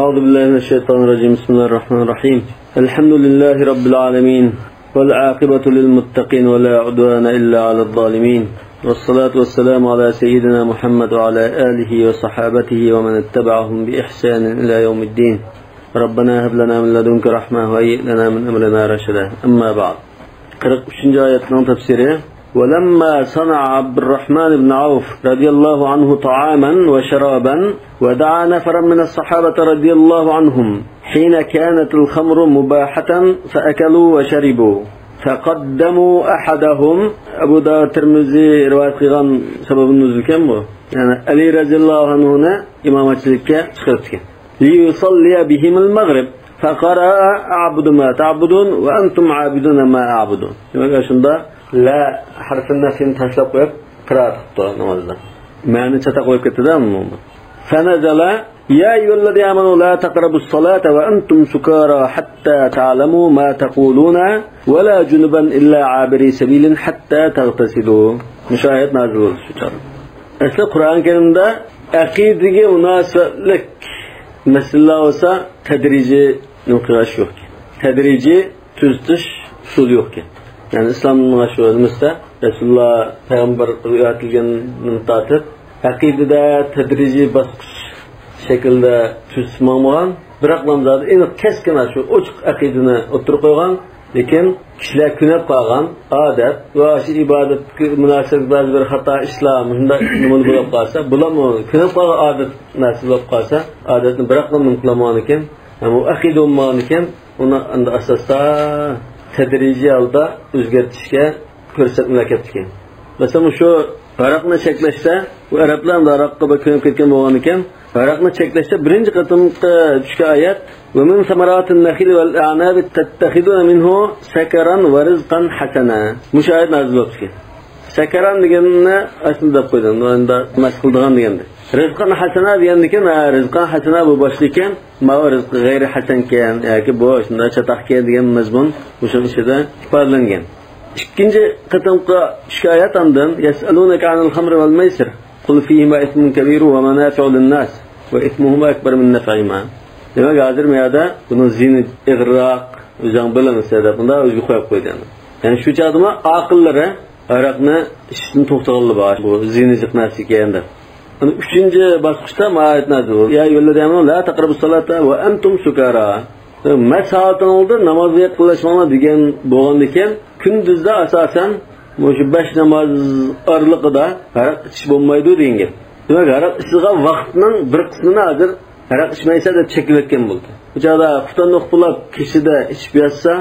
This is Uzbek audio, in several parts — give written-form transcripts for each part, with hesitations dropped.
أعوذ بالله من الشيطان الرجيم. بسم الله الرحمن الرحيم. الحمد لله رب العالمين والعاقبة للمتقين ولا عدوان إلا على الظالمين، والصلاة والسلام على سيدنا محمد وعلى آله وصحابته ومن اتبعهم بإحسان إلى يوم الدين. ربنا هب لنا من لدنك رحمة وهيئ لنا من أمرنا رشدا. أما بعد. 43. ayetinin tefsiri. ولما صنع عبد الرحمن بن عوف رضي الله عنه طعاما وشرابا ودعا نفرا من الصحابة رضي الله عنهم حين كانت الخمر مباحة فأكلوا وشربوا فقدموا أحدهم. أبو داود الترمذي رواية قيغان سبب النزول كم يعني علي رضي الله عنه هنا إمامة الكة شخصك ليصلي بهم المغرب فقرأ أعبد ما تعبدون وأنتم عابدون ما أعبدون. لا حرف النفي تشلق ويب قراءة نمازنا معنى تتقوى كتدام. فنزل يا أيها الذين آمنوا لا تقربوا الصلاة وأنتم سكارى حتى تعلموا ما تقولون ولا جنبا إلا عابري سبيل حتى تغتسلوا. مشاهد نازل الشجر. أصل القرآن الكريم ده أقيدة مناسبة مثلا وسا تدريجي نقراش yok. Tedrici tüztüş usul yok ki. Yani İslam'ın aşırımızda Resulullah Peygamber üretilgenden tartib akidede tedrici basqıç şekilde tüzmamagan biroq namzada eni keskin shu ochiq aqidani o'tirib qo'ygan, lekin kishilar kunab qolgan odat va shu ibodat munosabat ba'zi bir xato islom shunda nima bo'lib qolsa, bularni kunab qolgan odat narsa bo'lib qolsa, odatni biroq nima qilamagan ekan, bu aqida bo'lmagan ekan, uni asosda tedrici alda o'zgartirishga ko'rsatmalar ketgan. Masalan shu aroqni cheklashda, bu arablar aroqqa ko'nib ketgan bo'lgan ekan, aroqni cheklashda birinchi qatimda tushgan oyat va min samaratin nakhil wal a'nab tattakhiduna minhu sakaran wa rizqan hasana. Mushahid nazil bo'lgan. Sakaran deganni aslida qo'ydim, unda mas'uldigan deganda. Rizqan hasana degandikan, rizqan hasana bu boshqa ekan, ma rizq g'ayri hasan ekan yoki bu shunda chataqga degan mazmun o'shaning ichida ifodalangan. Ikkinchi qatimda tushgan oyat andan yasalunaka anil khamri wal maisir qul fihima ithmun kabir wa manafi'u lin-nas wa ithmuhuma akbar min naf'ihima. Demak, hozir meyada buni zini ig'roq o'zing bilinsa deb bunda o'zga qo'yib qo'ygan. Ya'ni shu chaqdima aqllari aroqni ishni to'xtatganlar bor. Bu zinijiq narsa ekanda. Üçüncü basqıçda ayet nazil. Ya ayyuhallazina la taqrabus salata va antum sukara. Masaatın oldu namazı yaqinlashmanglar degan bo'lgan ekan, kunduzda asosan o'sha 5 namoz oraliqida aroq ichish bo'lmaydi degan gap. Demak, aroq ichilgan vaqtning bir qismini hozir aroq ichmaysa deb cheklayotgan bo'ldi. Bu joyda xuftonni qulab kishida ichib yotsa,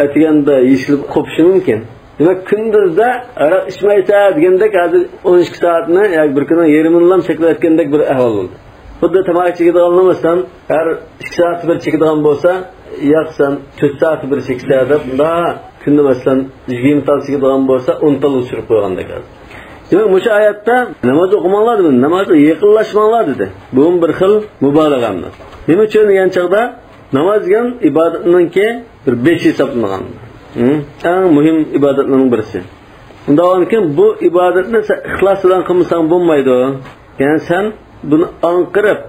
atiganda yeyilib qo'pishi mumkin. Demek kunduzda aroq ichmaysa degandek hozir 12 soatni yoki bir kuni yarmini cheklayotgandek bir ahvol bo'ldi. Xuddi tamaki chekadigan olmasan, har 2 soat bir chekadigan bo'lsa, yoqsan 4 soat bir cheksa deb, bunda kunda masalan 20 tal chekadigan bo'lsa 10 tal o'chirib qo'ygandek. Demak, bu oyatda namoz o'qimanglar dedi, namozga yaqinlashmanglar dedi. Bu bir xil mubolag'amdi. Nima uchun degan chaqda namoz degan ibodatninki bir 5 hisoblangan. Eng muhim ibodatlarning birisi. Undan keyin bu ibodatni ixlos bilan qilmasang bo'lmaydi. Ya'ni sen buni anqirib,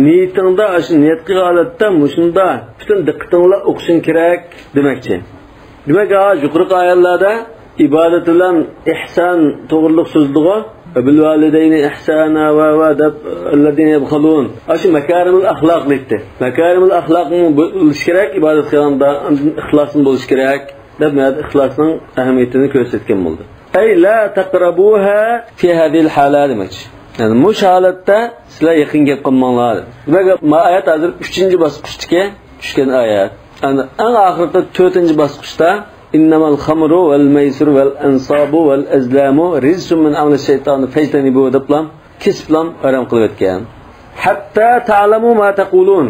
niyatingda shu niyat qilgan holatda mushunda butun diqqatingla o'qishing kerak demakchi. Demak, yuqori oyatlarda ibodat bilan ihson to'g'riliq so'zligi bil validayni ihsana va deb alladina yabkhulun. Shu makarimul axloq deydi. Makarimul axloqni bo'lish kerak, ibodat qilganda ixlosin bo'lish kerak. deb ixlosning ahamiyatini ko'rsatgan bo'ldi. Ay la taqrabuha fi hadhihi al-hala demakchi. Yani bu holatda sizlar yaqin kelib qolmanglar. Demak, oyat hozir 3-bosqichdagi tushgan oyat. Yani eng oxirida 4-bosqichda innamal khamru wal maisir wal ansabu wal azlamu rizqun min amali shaytoni fajtanibu deblam kisblam harom qilib o'tgan. Hatta ta'lamu ma taqulun.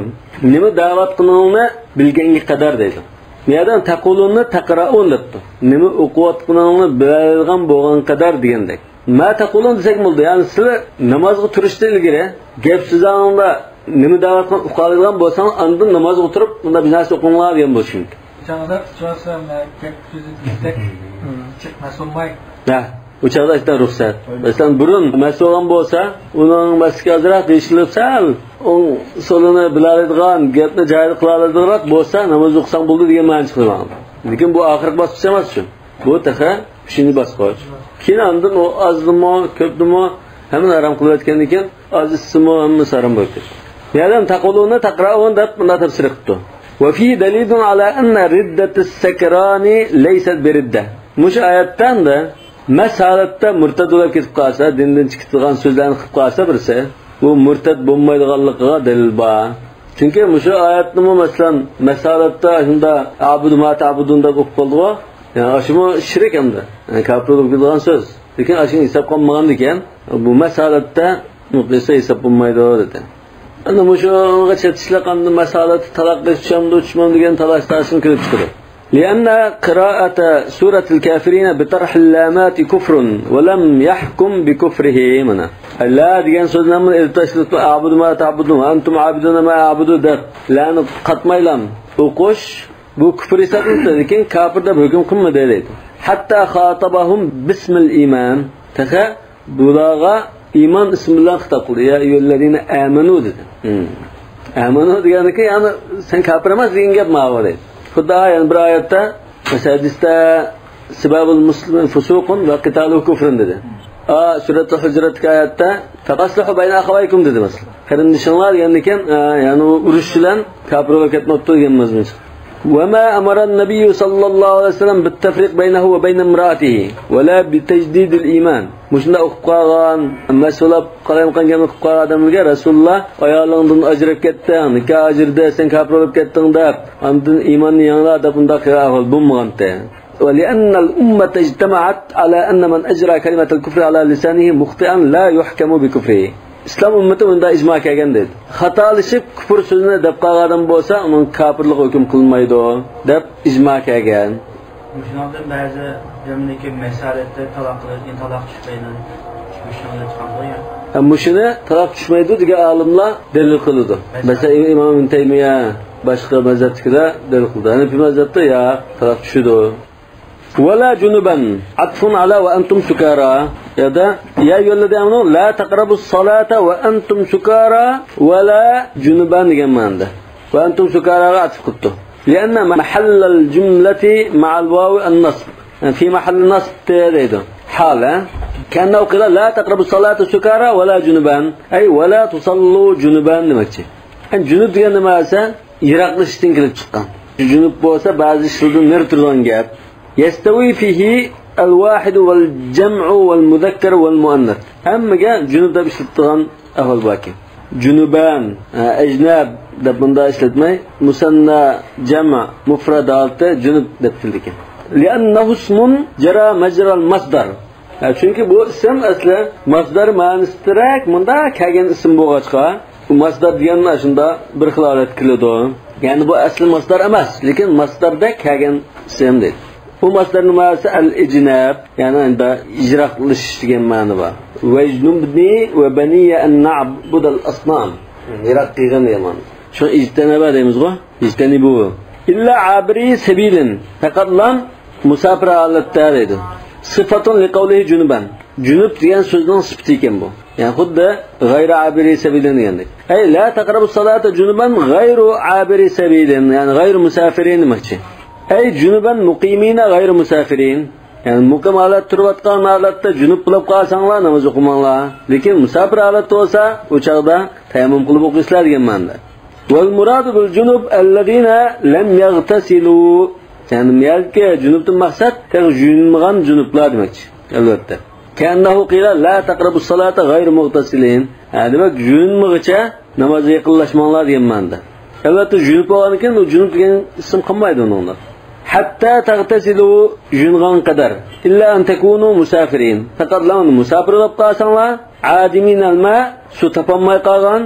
Nima da'vat qilingni bilganga qadar deydi. Niyadan taqulunni taqraun debdi. Nima o'qiyotganingni bilgan bo'lgan qadar degandek. Ma taqulun desak bo'ldi. Ya'ni sizlar namozga turishdan ilgari gap so'zingda nima da'vat qilib uqadigan bo'lsang, andan namozga o'tirib, bunda bir narsa o'qinglar degan bo'lishi mumkin. Chaqda cho'sa gap so'zi desak, chiqmas bo'lmay. Ha, Uçakda işte ruhsat. Mesela burun mesulun bolsa, onun meski azrak değişilip sal. On solunu bilaladigan, gapni joyida qilaoladigan bolsa, namoz o'qisan bo'ldi degan ma'no chiqargan. Lekin bu oxirgi bosqich emas shu. Bu taqa shuni bosqich. Keyin andin o azdimi, ko'pdimi, hamma harom qilayotgan ekan, azizsimi, hammasi harom bo'lib ketdi. Ya'lam taquluna taqra'un deb bunda tafsir qildi. Wa fi dalilun ala anna riddatus sakrani laysat biridda. Mush oyatdan da masalatda murtad bo'lib ketib qolsa, dindan chiqib turgan so'zlarni qilib qolsa birisi, bu murtad bo'lmaydiganligiga dalil bor. Chunki mushu oyatni masalan masalatda shunda abudu ma ta'budun deb o'qib qoldi-ku. Yani aşımı şirk hamda. Yani kafirlik bildiğin söz. Lekin aşın hesap qolmagan ekan, bu masalada mutlaqo hesap bo'lmaydi dedi. Ana mushuga chetishlangan masalada talaq qilishimda uçmam degan talashlarni kirib chiqdi. لأن قراءة سورة الكافرين بطرح اللامات كفر ولم يحكم بكفره منا. لا ديان سوزنا من إلتشلت أعبد ما تعبدون أنتم عابدون ما أعبدوا ده. لأن قطميلم وقش bu küfür hesaplandı. Lekin kafirde hüküm kılmadı dedi. Hatta xatabahum bismil iman. Taqa bulağa iman ismiyle hitap qildi. Ya eyyuhellazina amanu dedi. Amanu degani ki yani sen kafir emas degan gap ma'no dedi. Xudo yani bir oyatda masadista sababul muslimin fusuqun va qitaluhu kufrun dedi. Surat Hujurat oyatda taqasluhu bayna akhawaykum dedi mesela. Qarindishlar yani kan yani urush bilan kafir bo'lib ketmoqda degan mazmun. وما أمر النبي صلى الله عليه وسلم بالتفريق بينه وبين امرأته ولا بتجديد الإيمان مش لا أقارن مسؤول قلم قنجم قارن من رسول الله أيالندن أجر كتان كأجر ده سن كابر كتان ده عندن إيمان يانلا ده بندا كراه بمغنته ولأن الأمة اجتمعت على أن من أجرى كلمة الكفر على لسانه مخطئا لا يحكم بكفره İslam ümmeti bunda icma kelgan dedi. Xatolashib kufr so'zini deb qolgan bo'lsa, uning kofirlik hukm qilmaydi deb icma kelgan. Shundan ba'zi jamniki masalatda taloq tushmaydi. Shundan chiqadi. Mushuni taloq tushmaydi degan olimlar dalil qiladi. Masalan Imom Ibn Taymiya boshqa mazhabda dalil qildi. Hanafi mazhabda ya taloq tushadi. ولا جنبا عطف على وأنتم سكارى يا أيها الذين آمنوا لا تقربوا الصلاة وأنتم سكارى ولا جنبا جمانده وأنتم سكارى عطف قطه لأن محل الجملة مع الواو النصب في محل النصب تريده حالة كأنه قال لا تقربوا الصلاة سكارى ولا جنبا أي ولا تصلوا جنبا نمكتي أن جنوب ديالنا ماسا يراقلشتين كلب çıqqan جنوب بوسا بعض الشردون نرترون جاب يستوي فيه الواحد والجمع والمذكر والمؤنث أما جاء جنوب ده بيشتغل أهل باكي جنوبان أجناب ده بندا إشلتماي مثنى جمع مفرد altta جنوب ده بتلك لأنه اسم جرى مجرى المصدر çünkü bu isim aslı masdar ma'nosidarak bunda kelgan ism bo'lg'achqa bu masdar deganlar shunda bir xil holat keladi. Ya'ni bu asli masdar emas, lekin masdarda kelgan ism deydi. Bu masdarning ma'nosi al-ijnab, ya'ni unda ijro qilish degan ma'no bor. Vajnubni va baniya an na'bud al-asnam. Iraq degan ma'no. Shu ijtanaba deymiz-ku? Ijtanibu. Illa abri sabilin. Faqatlan musafir holatda deydi. Sifatun liqawlihi junuban. Junub degan so'zning sifati ekan bu. Yani xuddi g'ayri abiri sabilin degandek. Ay la taqrabu salata junuban g'ayru abiri sabilin, ya'ni g'ayru musafirin demoqchi. Ay junuban muqimina g'ayru musafirin. Yani muqim holat turayotgan holatda junub qilib qolsanglar namoz o'qimanglar. Lekin musafir holatda bo'lsa, u chaqda tayammum qilib o'qiysizlar degan ma'noda. Wal muradu bil junub alladina lam yaghtasilu. Yani miyalki junubdan maqsad yuyunmagan junublar demoqchi. Albatta. Kannahu qila la taqrabu salata g'ayru mughtasilin. Demak yuyunmag'icha namozga yaqinlashmanglar degan ma'noda. Albatta junub bo'lgan ekan, u junub degan ism qolmaydi unga. Hatta taghtasilu yuyungan qadar illa an takunu musafirin. Faqat lan musafir bo'lib qolsanglar, adimin alma su topolmay qolgan,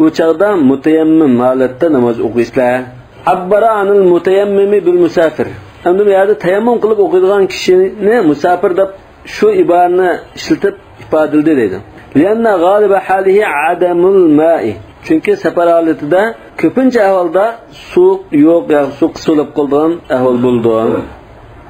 u chaqda mutayammim holatda namoz o'qiysizlar. Abbara anil mutayammimi bil musafir. Endi bu yerda tayammum qilib o'qiydigan kishini musafir deb shu iborani ishlatib ifodaldi deydi. Lianna g'aliba halihi adamul ma'i. Chunki safar holatida ko'pincha ahvolda suv yo'q, yoki suv qisilib qolgan ahvol bo'ldi.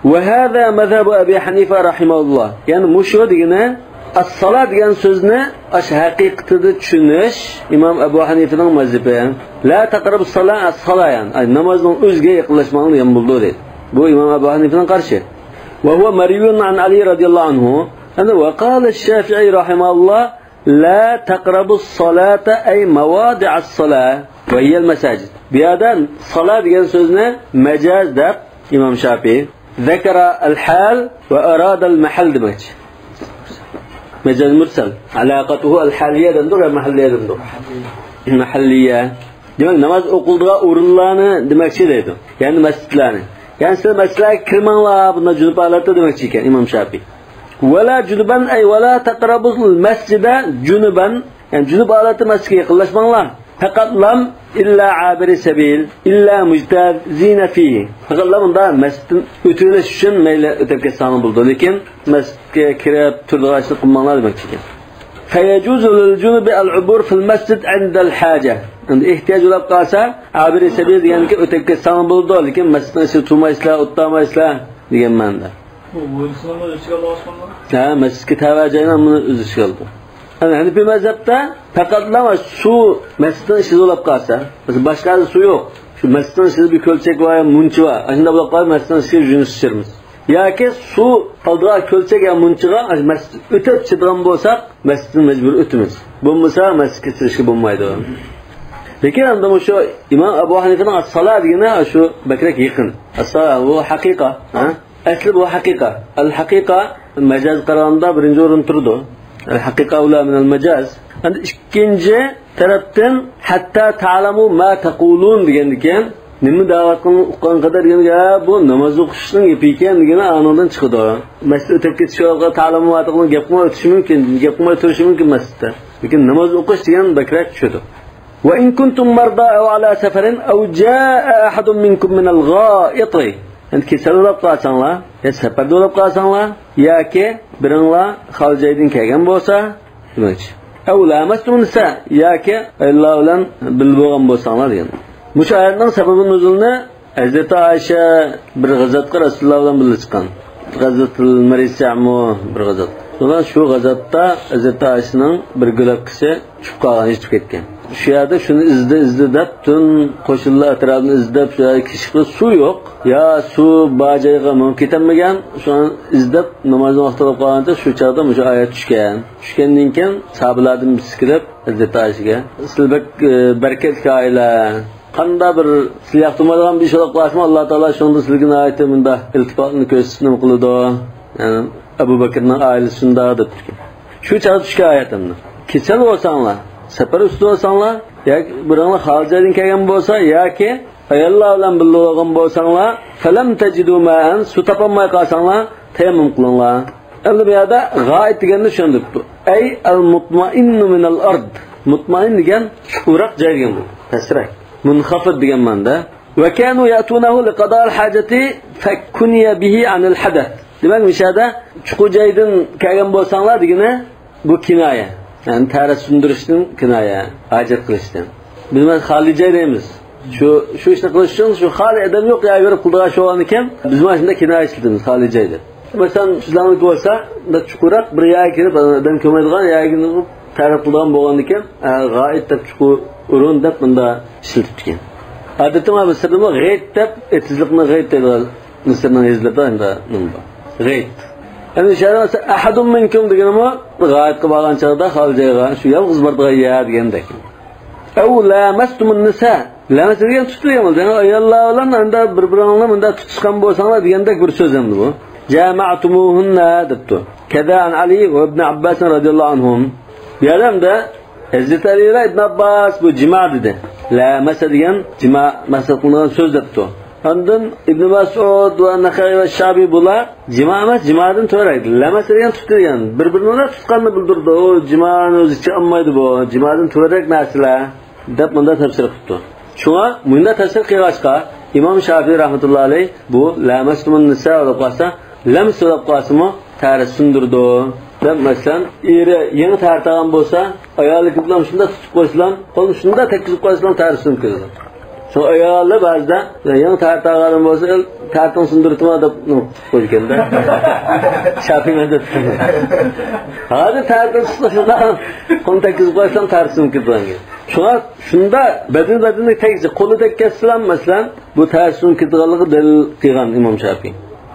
وهذا مذهب أبي حنيفة رحمه الله. Yani muşu degine as-salat degan so'zni ash haqiqatida tushunish Imom Abu Hanifaning mazhabi. La taqrabu as-salat as-salayan. Namozning o'ziga yaqinlashmoqni degan bo'ldi dedi. Bu Imom Abu Hanifaning qarshi. Wa huwa mariyun an Ali radhiyallohu anhu. Ana wa qala ash-Shafi'i rahimahullah la taqrabu as-salata ay mawadi' as-salat wa hiya al-masajid. Bu yerdan salat degan so'zni majaz deb Imom Shafi'i ذكر الحال وأراد المحل demek. Mecaz mursal. Alaqatuhu al-haliyya dendir ve mahalliye dendir. Mahalliye. Demek namaz okulduğu urunlarını demekçi deydi. Yani mescidlerini. Yani size mescidlere kirmanlar bunda cünüp alatı demekçi iken İmam Şafii. Vela cünüben ey vela takrabuzul mescide cünüben. Yani cünüp alatı mescide yakınlaşmanlar. Fakat lam illa abiri sebil illa müctazine fihi. Fakat lamında mescidin ötüleş için meyle öteki sanı buldu. Lakin mescidke kirep türlü açlık kılmanlar demek için. فَيَجُوزُ لِلْجُنُبِ الْعُبُورِ فِي الْمَسْجِدِ عِنْدَ الْحَاجَةِ. Yani ihtiyaç olup kalsa abiri sebil diyen ki öteki sanı buldu. Lakin mescidin ışığı tutmayısla, uttamayısla diyen manda. Bu insanlar ışığı Allah'a Ha, mescidki tevaccayla bunu ışığı oldu. Yani bir mezhepte fakatlama su mescidin ışığı olup kalsa, mesela başka su yok. Şu mescidin ışığı bir kölçek var, munçu var. Aşında bulak var, mescidin ışığı yüzünü sıçırmız. Ya ki su aldığa kölçek ya munçuğa, mescid ötüp çıdıran bolsak, mescidin mecbur ötümüz. Bulmasa mescid ışığı bulmaydı. Peki anlamda şu İmam Ebu Hanife'nin as-salat yine şu bekrek yakın. As-salat bu hakika. Aslı bu hakika. Al-hakika mecaz kararında birinci orun turdu. الحقيقة أولى من المجاز. عند إشكنجة ترتن حتى تعلموا ما تقولون ديگەن nima da'vat qilgan qadar yana bu namoz o'qishning yapikan degani anodan chiqdi. Masjid o'tib ketishga ta'lim va taqdim gap qilib o'tishi mumkin, gap qilib turishi mumkin masjidda. Lekin namoz o'qish degan bakrak tushadi. Wa in kuntum marda aw ala safarin aw jaa ahadun minkum min al-gha'it. Yani kesel olab qalsanglar, ya safarda olab qalsanglar, yoki biringlar xoljaydin kelgan bo'lsa, demakchi. Aw lamastum nisa, yoki ayollar bilan bil bo'lgan bo'lsanglar degan. Bu oyatning sababi nuzulni Hazrat Aisha bir g'azotga Rasululloh bilan birga chiqqan. G'azotul Marisamu bir g'azot. So'ngra shu g'azotda Hazrat Aishaning bir gulabkisi tushib qolgan, yetib ketgan. Shu yerda shuni izlab tun qo'shinlar atrofini izlab shu kishida suv yo'q. Ya suv bajayga mumkin ketilmagan. Shuni izlab namozni vaqtida qolganda shu chaqda shu oyat tushgan. Tushgandan keyin sahobalardan birisi kirib Hazrat Aishaga "Sizlar barakatli oila qanda bir sizlar yoqtirmaydigan bir ish qilib qo'yasizmi? Alloh taolo shunda sizlarga aytdi bunda iltifotni ko'rsatishni qiladi." Yani Abu Bakrning oilasi shunda deb turgan. Shu chaqda tushgan oyatimni. Kesal bo'lsanglar, safar ustida bo'lsanglar, yoki biringlar xoljaydin kelgan bo'lsa, yoki ayollar bilan birga bo'lgan bo'lsanglar, falam tajidu ma'an, su topolmay qolsanglar, tayammum qilinglar. Endi bu yerda g'oyat deganda tushunibdi. Ay al-mutma'innu min al-ard. Mutma'in degan chuqurroq joy degan bu. Tasrak. Munxafid degan ma'noda. Va kanu ya'tunahu liqada al-hajati fakkuniya bihi an al-hadath. Demak, mishada chuqur joydan kelgan bo'lsanglar degani bu kinoya. Yani tarih sundirishning kinoya, hajat qilishdan. Biz mana xoli joy deymiz. Shu ishni qilish uchun shu xoli odam yo'q, ya yurib qildigan shu o'n ekan, biz mana shunda kinoya ishlatamiz xoli joyda. Masalan, sizlarniki bo'lsa, unda chuqurroq bir yo'l kirib, odam ko'maydigan yo'lni tarif qilgan bo'lgan ekan, g'oyat deb chuqur o'rin deb bunda ishlatgan. Odatda Misrda g'ayt deb etizlikni g'ayt deydilar. Misrning yezlarida nima? G'ayt. Yani şahane ahadun minkum deganimi g'oyat qilib olgan chog'da xoljaga shu yolg'iz bordigan yer degandek. Aw lamastumun nisa. Lamas degan tutgan bo'ldi. Ayollar bilan anda bir-biringlarni bunda tutishgan bo'lsanglar degandek bir so'z endi bu. Jama'tumuhunna debdi. Kaza an Ali va ibn Abbas radhiyallohu anhum. Bu yerda Hazrat Ali va ibn Abbas bu jima dedi. Lamas degan jima maqsadlangan so'z debdi. Ondan İbn Mas'ud ve Naxai ve Şabi bular cima emas, cimadan to'raydi. Lamas degan tutgan, bir-birini tutganini bildirdi. O jimani o'zi chiqmaydi bu. Jimadan to'rak narsalar deb bunda tafsir qildi. Shunga bunda tafsir qilgachqa İmam Şafii rahmetullohi alayh bu lamastumun nisa deb qolsa, lams deb qolsa-mu tarix sundirdi. Deb masalan, eri yangi tartagan bo'lsa, ayoli bilan shunda tutib qo'ysalar, qo'lni shunda tekkizib qo'ysalar tarix sundirdi. Şu ayağıyla bazda yan tartağanın bolsa tartın sındırtma da ko'yganda. Şapingda. Hadi tartın sındırtma. Kontakız qo'ysam tartsin ketgan. Shunda badin tegzi qo'li tekkasidan masalan bu tartsin ketganligi dalil qilgan Imom Shafiy.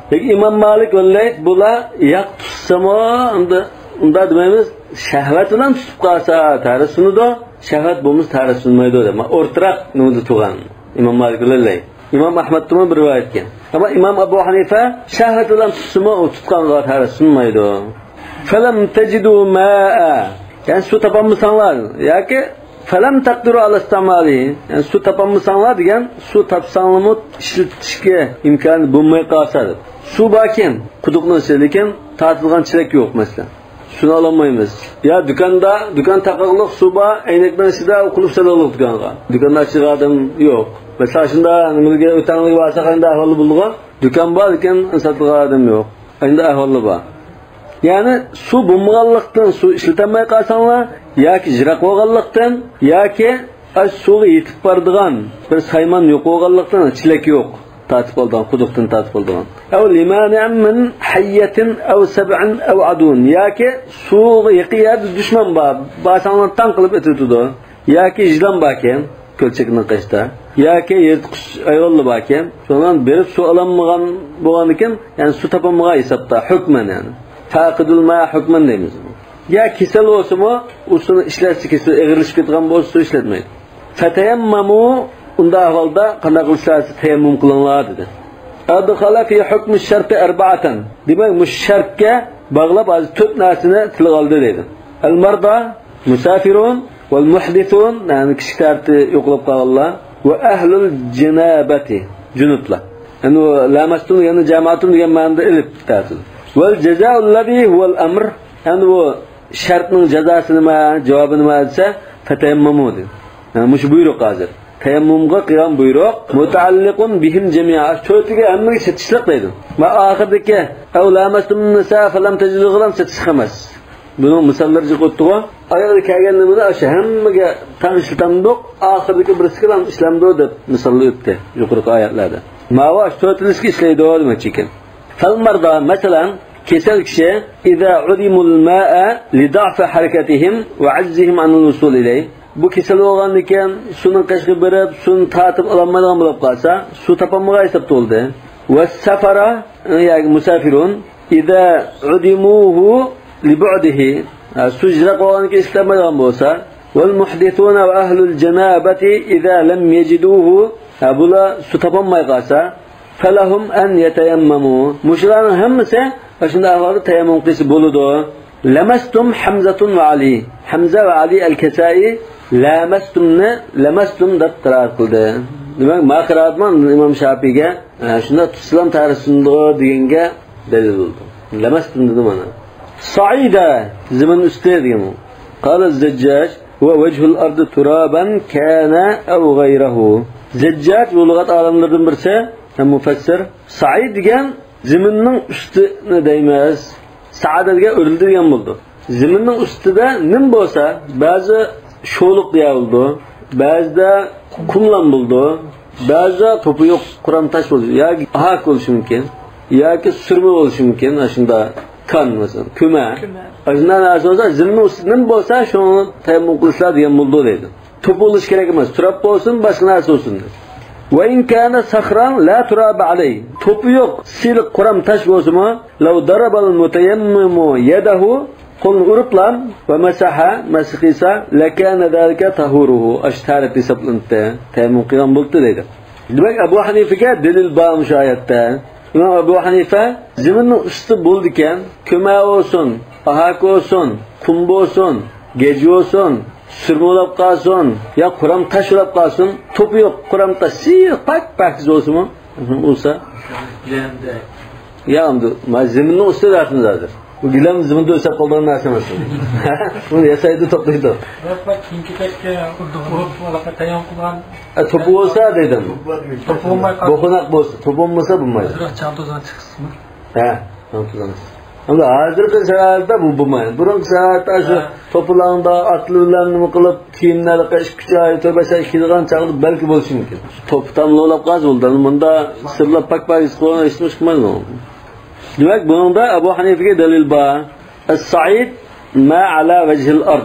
Peki İmam Malik o'ylay bular yaq tutsamo unda demaymiz shahvat bilan tutib qolsa tarisini da shahvat bo'lmas tarisinmaydi deb. O'rtaq nima turgan İmam Malik o'ylay. İmam Ahmaddan bir rivoyat kelgan. Ama İmam Abu Hanifa shahvat bilan tutsamo tutqanga tarisinmaydi. Falam tajidu ma'a. Yani su topamısanglar yoki falam taqdiru ala istimali. Yani su topamısanglar degan su topsangiz ishlatishga imkoni bo'lmay qolsa. Su bakin, quduqni lekin tortilgan chilak yo'q masalan. Shuni olmaymiz. Ya dukan taqoqliq suba aynakdan ichida qulib saloliq dukonga. Dukonda chiqadim yo'q. Masalan shunda nimaga o'tanlik bo'lsa qanday ahvoli bo'lgan? Dukan bor ekan, sotilgan yo'q. Endi ahvoli bor. Yani su bo'lmaganlikdan su ishlatamay qolsanglar yoki jiroq bo'lganlikdan yoki suvga yetib boradigan bir saymon yo'q bo'lganlikdan chilak yo'q. Tatib oldan, quduqdan tatib oldan. Aw limani'an min hayyatin aw sab'in aw adun. Yoki suvga yiqiyad dushman bor. Basanglar tan qilib o'tadi. Yoki jilon bakan, ko'lchakning qishda. Yoki yirtqich ayolli bakan. Shundan berib su olanmagan bo'lgan ekan, ya'ni su topolmagan hisobda hukman yani. Taqidul ma hukman deymiz. Ya kesel olsa-mu, usunu ishlatsa kesel eg'irlashib ketgan bo'lsa su ishlatmaydi. Fatayammamu unda ahvolda qanday qilsangiz tayammum qilinglar dedi. Adkhala fi hukm ash-shart arba'atan. Demak, mushartga bog'lab az 4 narsani tilga oldi dedi. Al-marda, musafirun wal muhdithun, ya'ni kishilarni yo'qlab qolganlar va ahlul janabati, junublar. Yani lamastun yani jamoatun degan ma'noda ilib ta'til. Vel ceza'u allazi huvel amr. Yani bu şartның cezası nima, cevabı nima desa fatayammamu dedi. Yani mush buyruq hozir. Tayammumga qilgan buyruq mutaalliqun bihim jami'a. Cho'tiga hammaga chetishliq deydi. Va oxirdagi avlamastum nisa falam tajidu g'ilam chetish emas. Buni misollarga qo'ydiq. Ayolga kelganimizda o'sha hammaga tanishtamdiq, oxirdagi birisiga ham ishlamdi deb misollar o'tdi yuqorqi oyatlarda. Ma'va cho'tilishga ishlaydi demoqchi ekan. فالمرضى مثلا كسل كشي إذا عدموا الماء لضعف حركتهم وعجزهم عن الوصول إليه. Bu kesel olan iken sunun kaşkı berip sun tatıp alanmadan bulup kalsa su tapamığa hesap oldu. Ve sefara yani musafirun إذا عدموه لبعده su jirak olan iken istemeden olsa والمحدثون وأهل الجنابة إذا لم يجدوه bula su tapamaya kalsa فلهم أن يتيمموا مشران همسة فشنا أهل تيمم قيس بولدو لمستم حمزة وعلي حمزة وعلي الكسائي لمستم دب قرار قلده demek ma qiraatman İmam Shafii'ga shunda Islam tarixida deganga dalil bo'ldi. Lamastum dedi mana. Sa'ida zaman usti degan. Qala az-Zajjaj huwa wajhul ardi turaban kana aw ghayruhu. Zajjaj lug'at olimlaridan birisi mufassir Sa'id degan zaminning ustini deymiz. Sa'ada degan o'rildi degan bo'ldi. Zaminning ustida nim bo'lsa, ba'zi sho'liq deyildi, ba'zida kumlan bo'ldi, ba'zida to'pi yo'q Qur'on tash bo'ldi. Yoki ahak bo'lishi mumkin, yoki surma bo'lishi mumkin, shunda kan masalan, kuma. Ajnan asosan zaminning ustida nim bo'lsa, shuni tayammum qilishlar degan bo'ldi dedi. To'p bo'lish kerak emas, turab bo'lsin, boshqa narsa bo'lsin. وإن كان صخرا لا تراب عليه توبيق سيل قرام تاش بوسما لو ضرب المتيمم يده قل أرطلام ومسح مسخيسا لكان ذلك طهوره أشتارت سبلنت تيمم قيام بلت ليدا demek Abu Hanife'ye delil bağlamış ayette. İmam Abu Hanife zeminin üstü bulduken küme olsun, ahak olsun, kum olsun, gece olsun, sürme olab qalsın, ya Kur'an taş olab qalsın, topu yok, Kur'an taş, pak olsun mu? Olsa? Ya zeminin üstü dersin zaten. Bu gilam zeminde ölse koldan nersin olsun. Bunu yasaydı toplaydı. Topu olsa dedim. Bokunak olsa, topu olmasa bulmaydı. Çantozdan çıksın mı? He, çantozdan çıksın. Ama hazırki saatda bu bulmayın. Burunki saatda şu topulanda atlılarını kılıp kiyimleri kışkıçayı töbese kilgan çağılıp belki bolsun mümkün. Topu tamlolap gaz oldu. Bunda sırlap pak iskoğuna işmiş kılmaz mı? Demek bunun da Ebu Hanife'ye delil var. Es-sa'id ma ala vecihil ard.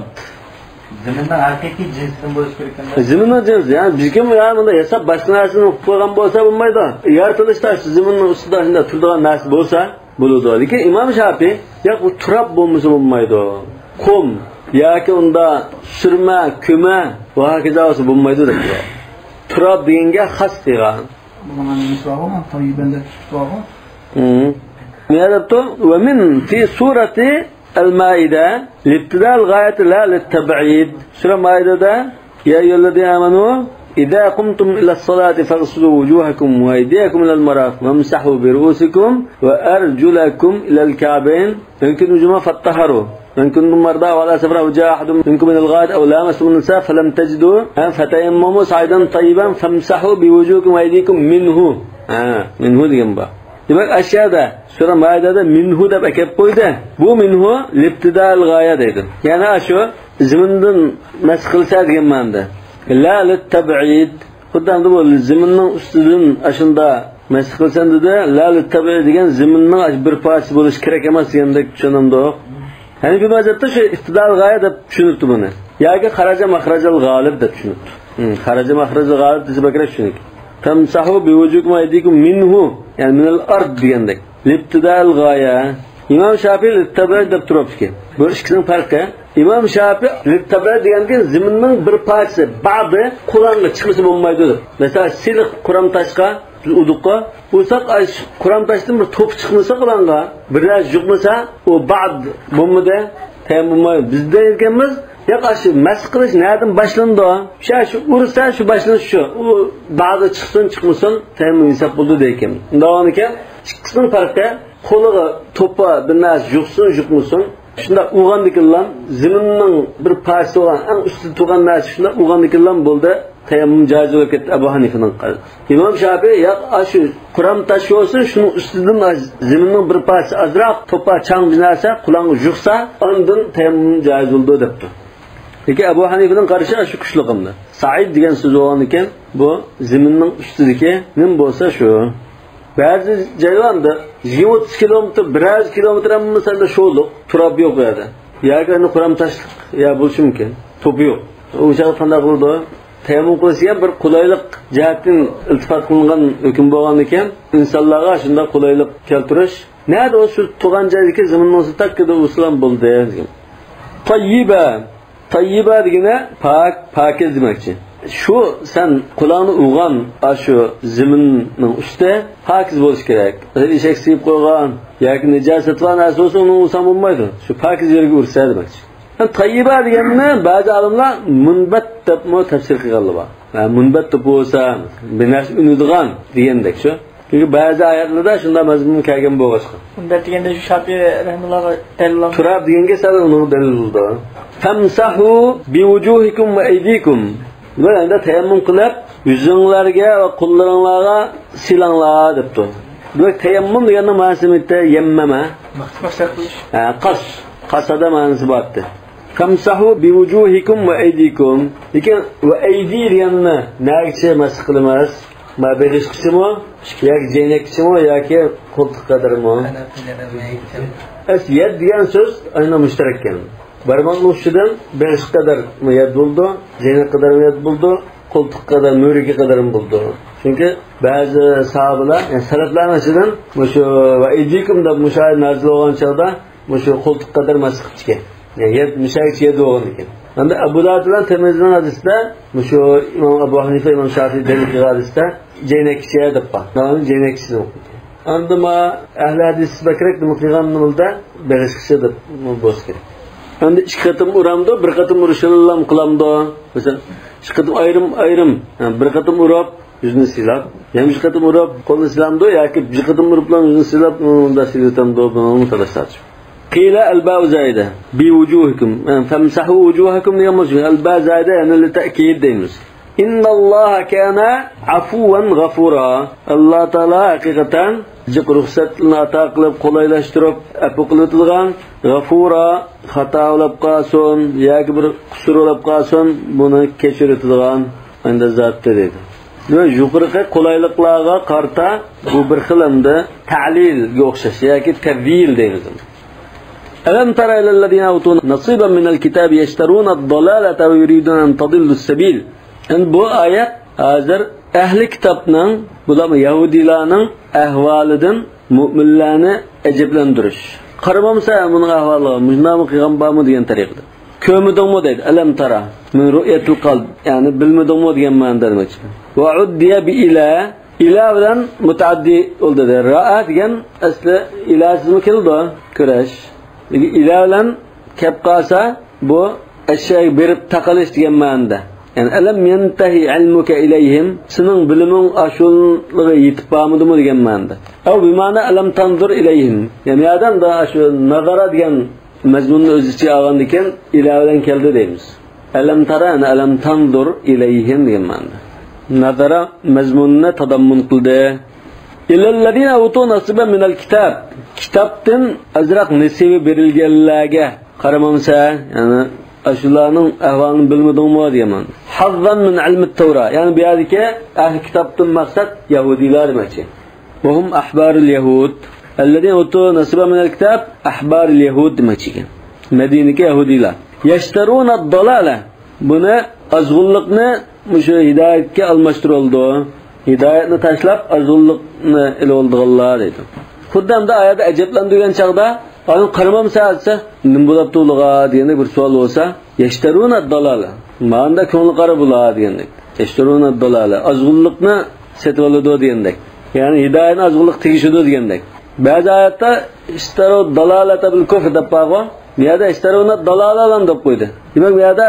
Ziminden hakiki cinsin boş gerekenden. Ziminden cins yani bizkim ya bunda hesap başlanasını koygan bolsa bulmaydı. Yaratılışta şu ziminin üstünde turduğun narsa bolsa buludu. Lekin İmam Şafii ya bu turab bulmuş bulmaydı. Kum yoki unda surma, ko'ma va hokazo bulmaydi dedi. Turab deganga xas degan. Bunun misvabı mı? Tayyibende tuttuğu. ماذا ومن في سورة المائدة لابتداء الغاية لا للتبعيد سورة المائدة يا أيها الذين آمنوا إذا قمتم إلى الصلاة فاغسلوا وجوهكم وأيديكم إلى المرافق وامسحوا برؤوسكم وأرجلكم إلى الكعبين يمكن وجوما فطهروا إن كنتم مرضى وعلى سفر أو جاء أحد منكم من الغائط أو لامستم النساء فلم تجدوا فتيمموا صعيدا طيبا فامسحوا بوجوهكم وأيديكم منه منه دينبا. Demek aşağıda Sura Maida'da minhu deb akab qo'ydi. Bu minhu libtidal g'oya deydi. Yani shu zimindan mas qilsa degan ma'noda. La lit-tab'id. Xuddi bu ziminning ustidan ashunda mas qilsan dedi. La lit-tab'id degan ziminning bir parchasi bo'lish kerak emas degandek tushunamdi. Yani bir mazhabda shu ibtidal g'oya deb tushunibdi buni. Yoki xaraja maxrajal g'olib deb tushunibdi. Xaraja maxrajal g'olib desa bakra tushunik. Tamsahu biwujukum aydikum minhu yani minal ard degandek. Libtidal g'oya. İmam Şafii littabi deb turibdi. Bu ikkisining farqi. İmam Şafii littabi deganda ziminning bir parchasi, ba'zi Qur'onga chiqmasa bo'lmaydi. Mesela siliq Qur'on tashqa uduqqa bo'lsak, Qur'on tashdan bir to'p chiqmasa Qur'onga, birlar yuqmasa, o ba'd bo'lmadi. Tayammum bizda ekanmiz. Yo'q, shu mas qilish nereden başlandı? Shu ursa shu boshlanish shu. U ba'zi chiqsin, chiqmasin, tayammum hisob bo'ldi deyken. Undan ekan, ikkisining farqi qo'liga to'pa bir narsa yuqsin, yuqmasin. Shunda uyg'andikilan ziminning bir parchasi olan, eng ustida turgan narsa shunda uyg'andikilan bo'ldi. Tayammum joiz bo'lib ketdi Abu Hanifaning qili. İmam Şafii yo'q, shu Qur'on tashi olsin, shuning ustidan ziminning bir parchasi azroq to'pa chang bir narsa qulonga yuqsa, ondan tayammum joiz bo'ldi debdi. Peki Ebu Hanife'nin karşı şu kuşluğumda. Sa'id degan söz olan iken bu ziminning ustidagi nim bo'lsa shu. Ba'zi joylarda 20 kilometr, 100 kilometr mesela şo'liq, turab yo'q yerda. Yoki uni Qur'on tashliq ya bo'lishi mumkin. To'pi yo'q. O'sha qanday qildi? Tayammum qilsa bir qulaylik jihatdan iltifot qilingan hukm bo'lgan ekan, insonlarga shunday qulaylik keltirish. Nerede o şu turgan joydagi ziminning ustida takkida usulom bo'ldi degan. Tayyiba degene pakiz demekçi. Şu sen kulağını uğan şu ziminin üstte pakiz buluş gerek. İşek sıyıp koygan, yoki necaset var narsa olsa onu uğsam olmaydı. Şu pakiz yerine ursa demekçi. Yani tayyiba degenini bazı alimler munbat deb tafsir qilganlar bor. Yani munbat deb bo'lsa, bir narsa unutgan degandek şu. Çünkü bazı ayetlarda şunda mazmun kelgan bo'lgan. Munbat deganda shu Şafii rahimullohga dalil. Turab deganga sabab uni dalil bo'ldi. Famsahu biwujuhikum wa aydikum. Böyle tayammum qilib, yuzinglarga va qo'llaringlarga silanglar debdi. Bu tayammum deganning ma'nosi bitta yemmama. Maqsad qilish. Qasada ma'nosi bordi. Famsahu biwujuhikum wa aydikum. Lekin va aydi deganni nagcha mas qilmas. Ma berish qismi, yoki jeynak qismi yoki qo'ltiq qadarmi? Yad degan so'z aynan mushtarak keldi. Barmağın uçudan beş kadar mıyad buldu, zeynep kadar mıyad buldu, koltuk kadar, müriki kadar buldu. Çünkü bazı sahabeler, yani salafların açıdan, şu ve idikum da müşahit nazil olan çağda, şu koltuk kadar masık çıkıyor. Yani müşahit yedi olan iken. Anda Abu Dawud'dan temizlenen hadiste, şu İmam Ebu Hanife, İmam Şafii dedik hadiste, zeynep kişiye dappa. Nalanın zeynep kişisini okudu. Anda ma ehli hadis bakrek de mukliganımızda beş kişiye de boz gerek. Endi ikki qatim uramdi, bir qatim urishillam qilamdi. Mesela ikki qatim ayrim, bir qatim urab yuzni silab, yana ikki qatim urab qo'lni silamdi yoki bir qatim urib bilan yuzni silab unda silatamdi, buni talashadi. Qila al-ba'u zaida bi wujuhikum, famsahu wujuhakum degan bo'lsa, al-ba zaida yana li ta'kid deymiz. İnnallâhe kâne afuven gafura. Allah Teala hakikaten cık ruhsatını ata qılıp kolaylaştırıp afu qılıtılgan gafura hata olab qalsın yoki bir qusur olab qalsın buni kechiritilgan anda zatdir dedi. Ve yuqorqi qulayliqlarga qarta bu bir xilimda ta'lilga o'xshash yoki tavil deydi. Alam tara illallazina utu nasiban minal kitabi yashtaruna ad-dalalata wa yuriduna an tadillu as-sabil. Bu ayet hozir ahli kitobning, bular yahudilarning ahvolidan mu'minlarni ajablantirish. Qaramamsa buning ahvoli mujnami qilgan bormi degan tariqada. Ko'midingmi deydi. Alam tara min ru'yatul qalb, ya'ni bilmadingmi degan ma'noda demoqchi. Va uddiya bi ila bilan mutaaddi bo'ldi. Ra'a degan asli ilahsizmi keldi? Kurash. Ila bilan kep qolsa bu ashyo berib taqalish degan ma'noda. Yani alam yantahi ilmuka ilayhim, sening biliming ashulga yetib bormadimi degan ma'noda. Aw bi ma'na alam tanzur ilayhim. Yani adam da shu nazara degan mazmunni o'z ichiga olgan ekan, ila bilan keldi deymiz. Alam tara, alam tanzur ilayhim degan ma'noda. Nazara mazmunni tadammun qildi. Illallazina utu nasiban minal kitab. Kitobdan azraq nasibi berilganlarga qaramamsa, yani Aşularning ahvolini bilmadingmi degan. Hazzan min ilmi Tavra. Yani bu yerdagi ahli kitobdan maqsad yahudiylar demoqchi. Va hum ahbarul yahud. Alladine utu nasiba min al-kitab ahbarul yahud demoqchi. Madinadagi yahudiylar. Yashtaruna ad-dalala. Buni azg'unlikni mushu hidoyatga almashtirildi. Hidoyatni tashlab azg'unlikni ila oldiganlar dedi. Xuddamda oyatda ajablantirgan chaqda Onun qaramam saatsa nim bo'lib to'liga deganda bir savol bo'lsa, yashtaruna ad-dalala. Ma'noda ko'ngli qara bo'ladi deganda. Yashtaruna ad-dalala. Azg'unlikni setib oladi deganda. Ya'ni hidoyatni azg'unlik tegishidi deganda. Ba'zi oyatda ishtaru dalalata bil kufr deb qo'ygan. Bu yerda ishtaruna dalalalan deb qo'ydi. Demak bu yerda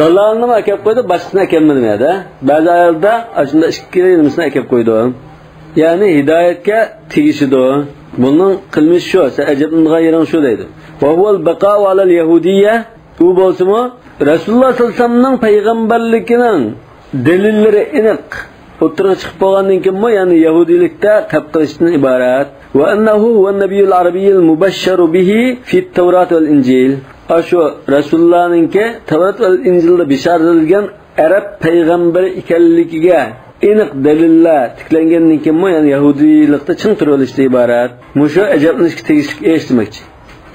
dalalni ham kelib qo'ydi, boshqasini kelmadi bu yerda. Ba'zi oyatda shunda ikki nimasini kelib qo'ydi. Ya'ni hidoyatga tegishidi. Bunun qilmish shu, ajablangan yering shu deydi. Va huval baqa'u alal yahudiyya, u bo'lsa-mu Rasululloh sollallohu alayhi vasallamning payg'ambarligining dalillari aniq o'tirib chiqib bo'lgandan keyin, ya'ni yahudiylikda qabul qilishdan iborat. Va annahu huwa an-nabiyyul arabiyyul mubashsharu bihi fi at-tawrat wal injil. Ashu Rasulullohning Tavrat va Injilda bishoratilgan arab payg'ambari ekanligiga aniq dalillar tiklangandan keyin, ya'ni yahudiylikda chin turilishdan iborat. Mushu ajablanishga tegishli eshitmoqchi.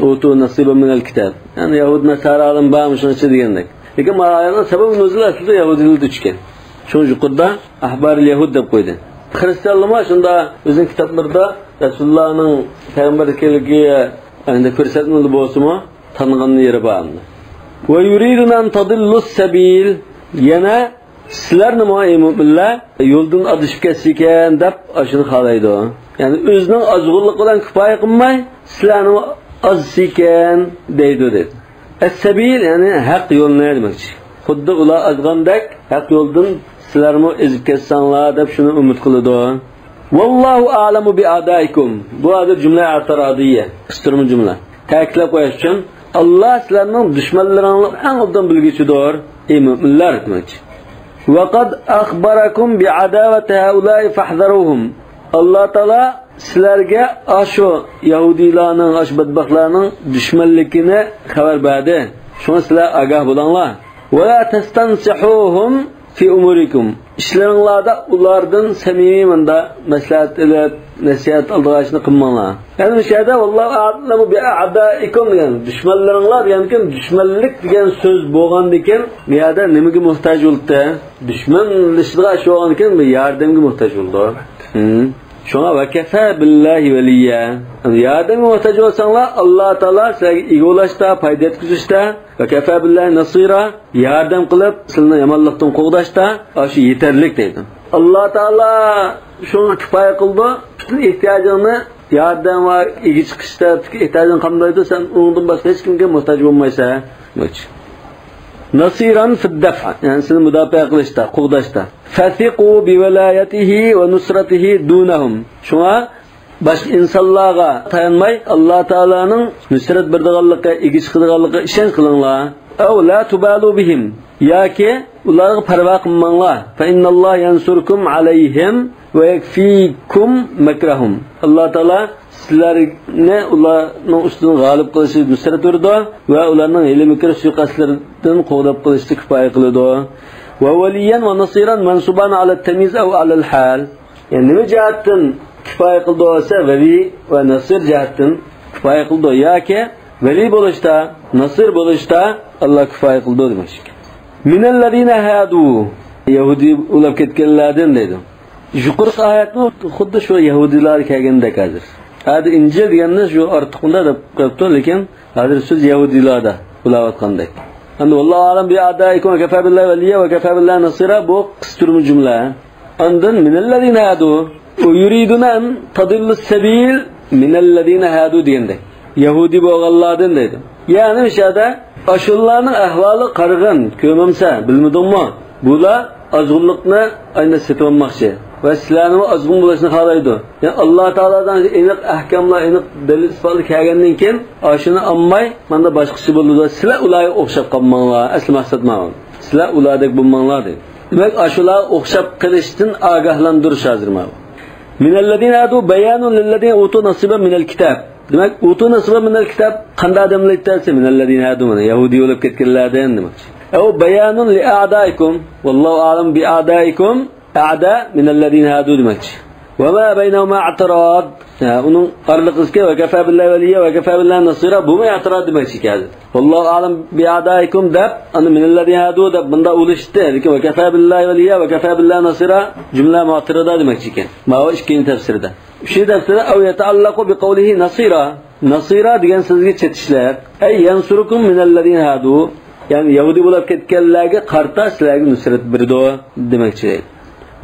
O'tu nasiba min al-kitob. Ya'ni yahud nasaralarning ba'mi shuncha degandek. Lekin ma'noning sababi nuzul aslida yahudiylikda tushgan. Shuning yuqorida ahbarul yahud deb qo'ydi. Xristianlar shunda o'zining kitoblarida Rasulullohning payg'ambarligiga endi ko'rsatmali bo'lsa-mu, tanıgan yeri bor. Va yuriduna an tadillus sabil, yana sizlar nima mu'minlar yo'ldan adishib ketsa ekan deb ashuni xohlaydi. Ya'ni o'zining azg'unlik bilan kifoya qilmay, sizlarni aziz ekan deydi. As-sabil ya'ni haq yo'lni demoqchi. Xuddi ular azg'andek haq yo'ldan sizlarmi ezib ketsanglar deb shuni umid qiladi. Vallohu a'lamu bi adaikum. Bu adir jumla i'tirodiyya, istirmi jumla. Ta'kidlab qo'yish uchun Alloh sizlarning dushmanlaringni eng obdan bilguchidir, ey mu'minlar demoqchi. وقد أخبركم بعداوة هؤلاء فاحذروهم. Allah Taala sizlarga ashu yahudilarning, ash badbaxtlarning dushmanligini xabar berdi. Shuni sizlar agah bo'linglar. Va la tastansihuhum fi umurikum. İşlaringlarda ulardan samimiy menda maslahat ilib, nasihat aldırışını qilmanglar. Yani bu şeyde vallahu a'lamu bi a'daikum degan dushmanlaringlar degankin dushmanlik degan so'z bo'lgandan keyin bu yerda nimaga muhtoj bo'ldi? Dushmanlashga shu bo'lgandan keyin yordamga muhtoj bo'ldi. Shuna va kafa billahi valiya. Yordamga muhtoj bo'lsanglar Alloh taolo sizlarga ig'olashda, foyda yetkazishda va kafa billahi nasira, yordam qilib sizni yomonlikdan qo'g'dashda shu yetarlik deydi. Alloh taolo shuni kifoya qildi. Bütün ehtiyojingni yordam va egi chiqishda ehtiyojing qamdaydi, sen undan boshqa hech kimga muhtoj bo'lmaysan. Nasiran fid daf'a, yani seni mudofaa qilishda, qo'g'dashda. Fasiqu bi vilayatihi va nusratihi dunahum. Shuna başqa insonlarga tayanmay Alloh taolaning nusrat berdiganligiga egish qilganligiga ishonch qilinglar. Aw la tubalu bihim yoki ularga parvo qilmanglar. Fa innalloh yansurkum alayhim va yakfikum makrahum. Alloh taolo sizlarni ularning ustidan g'olib qilishi nusrat berdi va ularning hiyla mikr suiqastlaridan qo'g'dab qilishni kifoya qiladi. Va waliyan va nasiran mansuban ala at-tamyiz aw ala al-hal. Yani nima jihatdan kifoya qildi bo'lsa, vali va nasir jihatdan kifoya qildi yoki vali bo'lishda, nasir bo'lishda Alloh kifoya qildi demak. Minallazina hadu yahudi ulab ketganlardan dedi. Yuqorqi oyatni xuddi shu yahudilar kelgandek hozir. Hadi injil deganni shu ortiqunda deb qo'yibdi, lekin hozir so'z yahudilarda ulayotgandek. Endi vallohu alam bi adaikum va kafa billahi waliya va kafa billahi nasira bu qisturmi jumla. Ondan minallazina hadu yuriduna an tadillu sabil minallazina hadu deganda yahudi bo'lganlardan dedi. Ya'ni o'shada ashullarning ahvoli qarg'in, ko'mamsa, bilmadimmi? Bular azg'unlikni ayni setib olmoqchi va sizlarning azg'un bo'lishni xohlaydi. Ya'ni Alloh taoladan aniq ahkomlar, aniq dalil isbotlar kelgandan keyin ashuni olmay, menda boshqacha bo'ladi. Sizlar ularga o'xshab qolmanglar. Asli maqsad mana. Sizlar ulardek bo'lmanglar dedi. Demak, ashular o'xshab qilishdan ogohlantirish hozir mana. Minallazina adu bayanun lillazina utu nasiban minal kitab. Demak, utu nasiban minal kitab qanday odamlar aytsa minallazina adu mana yahudi bo'lib ketganlardan demoqchi. Aw bayanun li a'daikum wallahu a'lam bi a'daikum a'da minallazina adu demoqchi. Va ma baynahuma i'tirad. Uning qarliqizga va kafa billahi waliya va kafa billahi nasira bu ma i'tirad demoqchi ekan. Wallahu a'lam bi a'daikum deb ana minallazina adu deb bunda ulishdi. Lekin va kafa billahi waliya va kafa billahi nasira jumla mu'tirada demoqchi ekan. Mana ikkinchi tafsirda. Uchinchi tafsirda aw yata'allaqu bi qawlihi nasira. Nasira degan so'zga chetishlar. Ay yansurukum minallazina adu. Yani yahudi bo'lib ketganlarga qarta sizlarga nusrat berdi demoqchi.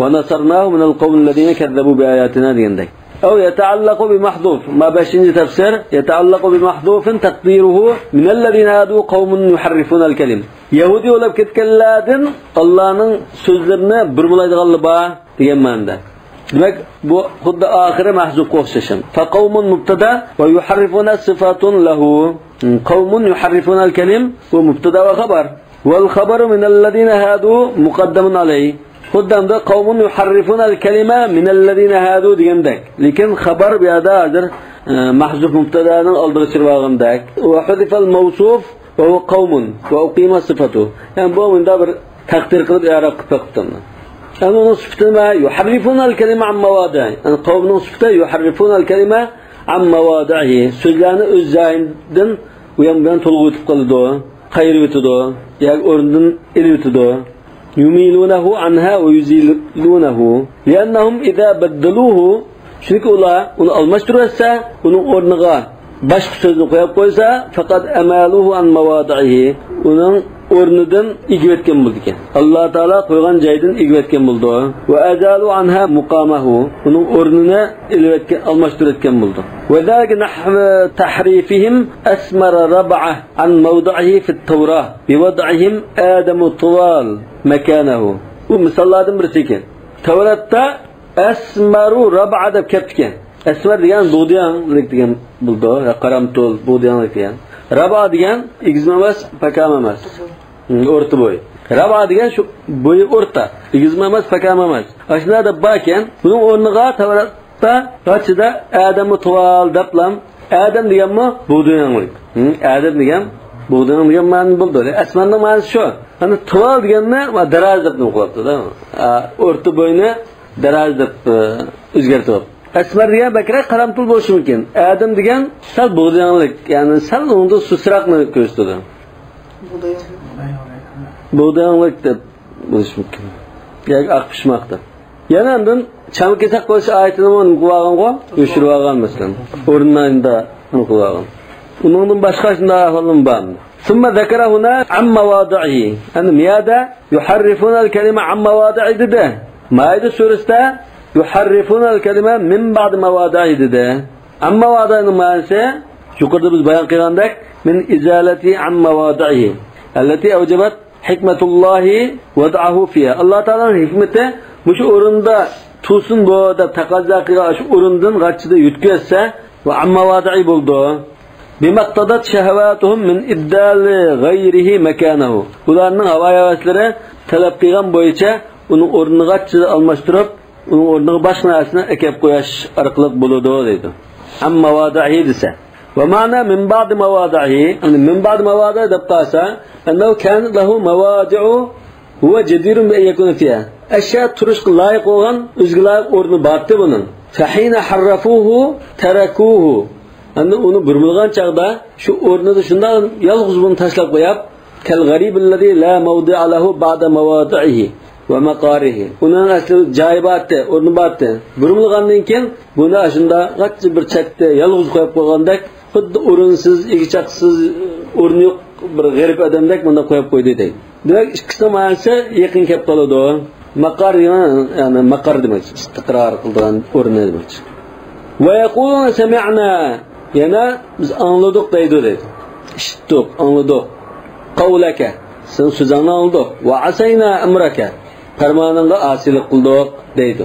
Va nasarnahu minal qawmil ladina kazzabu bi ayatina degandek. Aw yata'allaqu bi mahdhuf. Ma beshinchi tafsir yata'allaqu bi mahdhufin taqdiruhu minal ladina adu qawmun yuharrifuna al-kalim. Yahudi bo'lib ketganlardan Allohning so'zlarini burmalaydiganlar bor degan ma'noda. Demak, bu xuddi oxiri mahzufga o'xshashim. Fa qawmun mubtada va yuharrifuna sifatun lahu. Qawmun yuharrifuna al-kalim bu mubtada va xabar. Wal khabaru minal ladina hadu muqaddamun alayhi. Xuddamda qawmun yuharrifuna al-kalima minal ladina hadu degandek. Lekin xabar bu yerda hozir mahzuf mubtadaning oldiga chirilgandak. Va hudifal mawsuf va huwa qawmun va uqima sifatu. Yani bu bunda bir taqdir qilib i'rob qilib qo'ydim. Yani onun sıfatı yuharrifuna al-kalima an mawadi'i. Yani qawmun sıfatı yuharrifuna al-kalima an mawadi'i. Sözlerini öz zahinden uyan tolg'itib qildi, qayirib o'tdi, yoki o'rnidan ilib o'tdi. Yumilunahu anha va yuzilunahu li'annahum idha baddaluhu chunki ular uni almashtirsa, uning o'rniga boshqa so'zni qo'yib qo'ysa, faqat amaluhu an mawadi'i. Uning o'rnidan igib etgan bo'ldi ekan. Alloh taolo qo'ygan joydan igib etgan bo'ldi. Va azalu anha muqamahu. Uning o'rnini ilib etgan, almashtirib etgan bo'ldi. Va zalika nahv tahrifihim asmara rab'a an mawdi'ihi fi at-Tavrah bi wad'ihim Adam tuwal makanahu. Bu misollardan birisi ekan. Tavratda asmaru rab'a deb ketgan. Asmar degan bo'g'diyanlik degan bo'ldi, qaramto'l bo'g'diyanlik degan. Rab'a degan igizma emas, pakam emas. O'rta bo'y. Rab'a degan shu bo'yi o'rta, igizma emas, pakam emas. Ashunada bakan, buning o'rniga Tavratda rachida Adam tuval deblam. Adam deganmi? Bo'g'diyanlik. Adam degan bo'g'diyan degan ma'no bo'ldi. Asmanning ma'nosi shu. Ana tuval deganni daraz deb o'qilibdi-da. O'rta bo'yni daraz deb o'zgartirib. Asmar degan bakra qaramtul bo'lishi mumkin. Adam degan sal bo'g'diyanlik, ya'ni sal unda susroqni ko'rsatadi. Bo'g'diyanlik deb bo'lishi mumkin. Yoki oq pishmoqda. Yana undan cham kesak bo'lish oyatini nima qilgango? O'shirib olgan masalan. O'rnida nima qilgan. Uningdan boshqa shunday ahvolim bor. Summa zakara huna am mawadi'i. Ana miyada yuharrifuna al-kalima am mawadi'i dedi. Maida surasida yuharrifuna al-kalima min ba'd mawadi'i dedi. Amma mawadi'ning ma'nosi yuqorida biz bayon qilgandek min izalati am mawadi'i allati awjabat hikmatullohi wad'ahu fiha. Alloh taolaning hikmati mushu o'rinda Tusun bu da taqazza qilgan shu o'rindan g'achchida yutkazsa va ammavadi'i bo'ldi. Bimaqtadat shahawatuhum min iddal ghayrihi makanahu. Ularning havoyatlari talab qilgan bo'yicha uning o'rnini g'achchida almashtirib, uning o'rniga boshqa narsani ekib qo'yish orqali bo'ladi deydi. Ammavadi'i desa. Va ma'na min ba'd mawadi'i, yani min ba'd mawadi' deb qolsa, annahu kan lahu mawadi'u huwa jadirun bi yakuna fiha. Ashya turishga loyiq bo'lgan o'zgalar o'rni bordi buning. Fahina harrafuhu tarakuhu. Endi uni burmilgan chaqda shu o'rnida shundan yolg'iz buni tashlab qo'yib, kal g'aribillazi la mawdi'a lahu ba'da mawadi'ihi va maqarihi. Uning asli joyi bordi, o'rni bordi. Burmilgandan keyin buni shunda g'achchi bir chakda yolg'iz qo'yib qo'ygandek, xuddi o'rinsiz, egichaqsiz, o'rni yo'q bir g'arib odamdek bunda qo'yib qo'ydi deydi. Demak, ikkisi ma'nosi yaqin kelib qoladi. Maqar yani maqar demak, istiqror qilgan o'rni demak. Va yaquluna sami'na, yana biz angladik deydi. Eshitdik, angladik. Qawlaka, sen so'zingni angladik. Va asayna amraka, farmoningga asilik qildik deydi.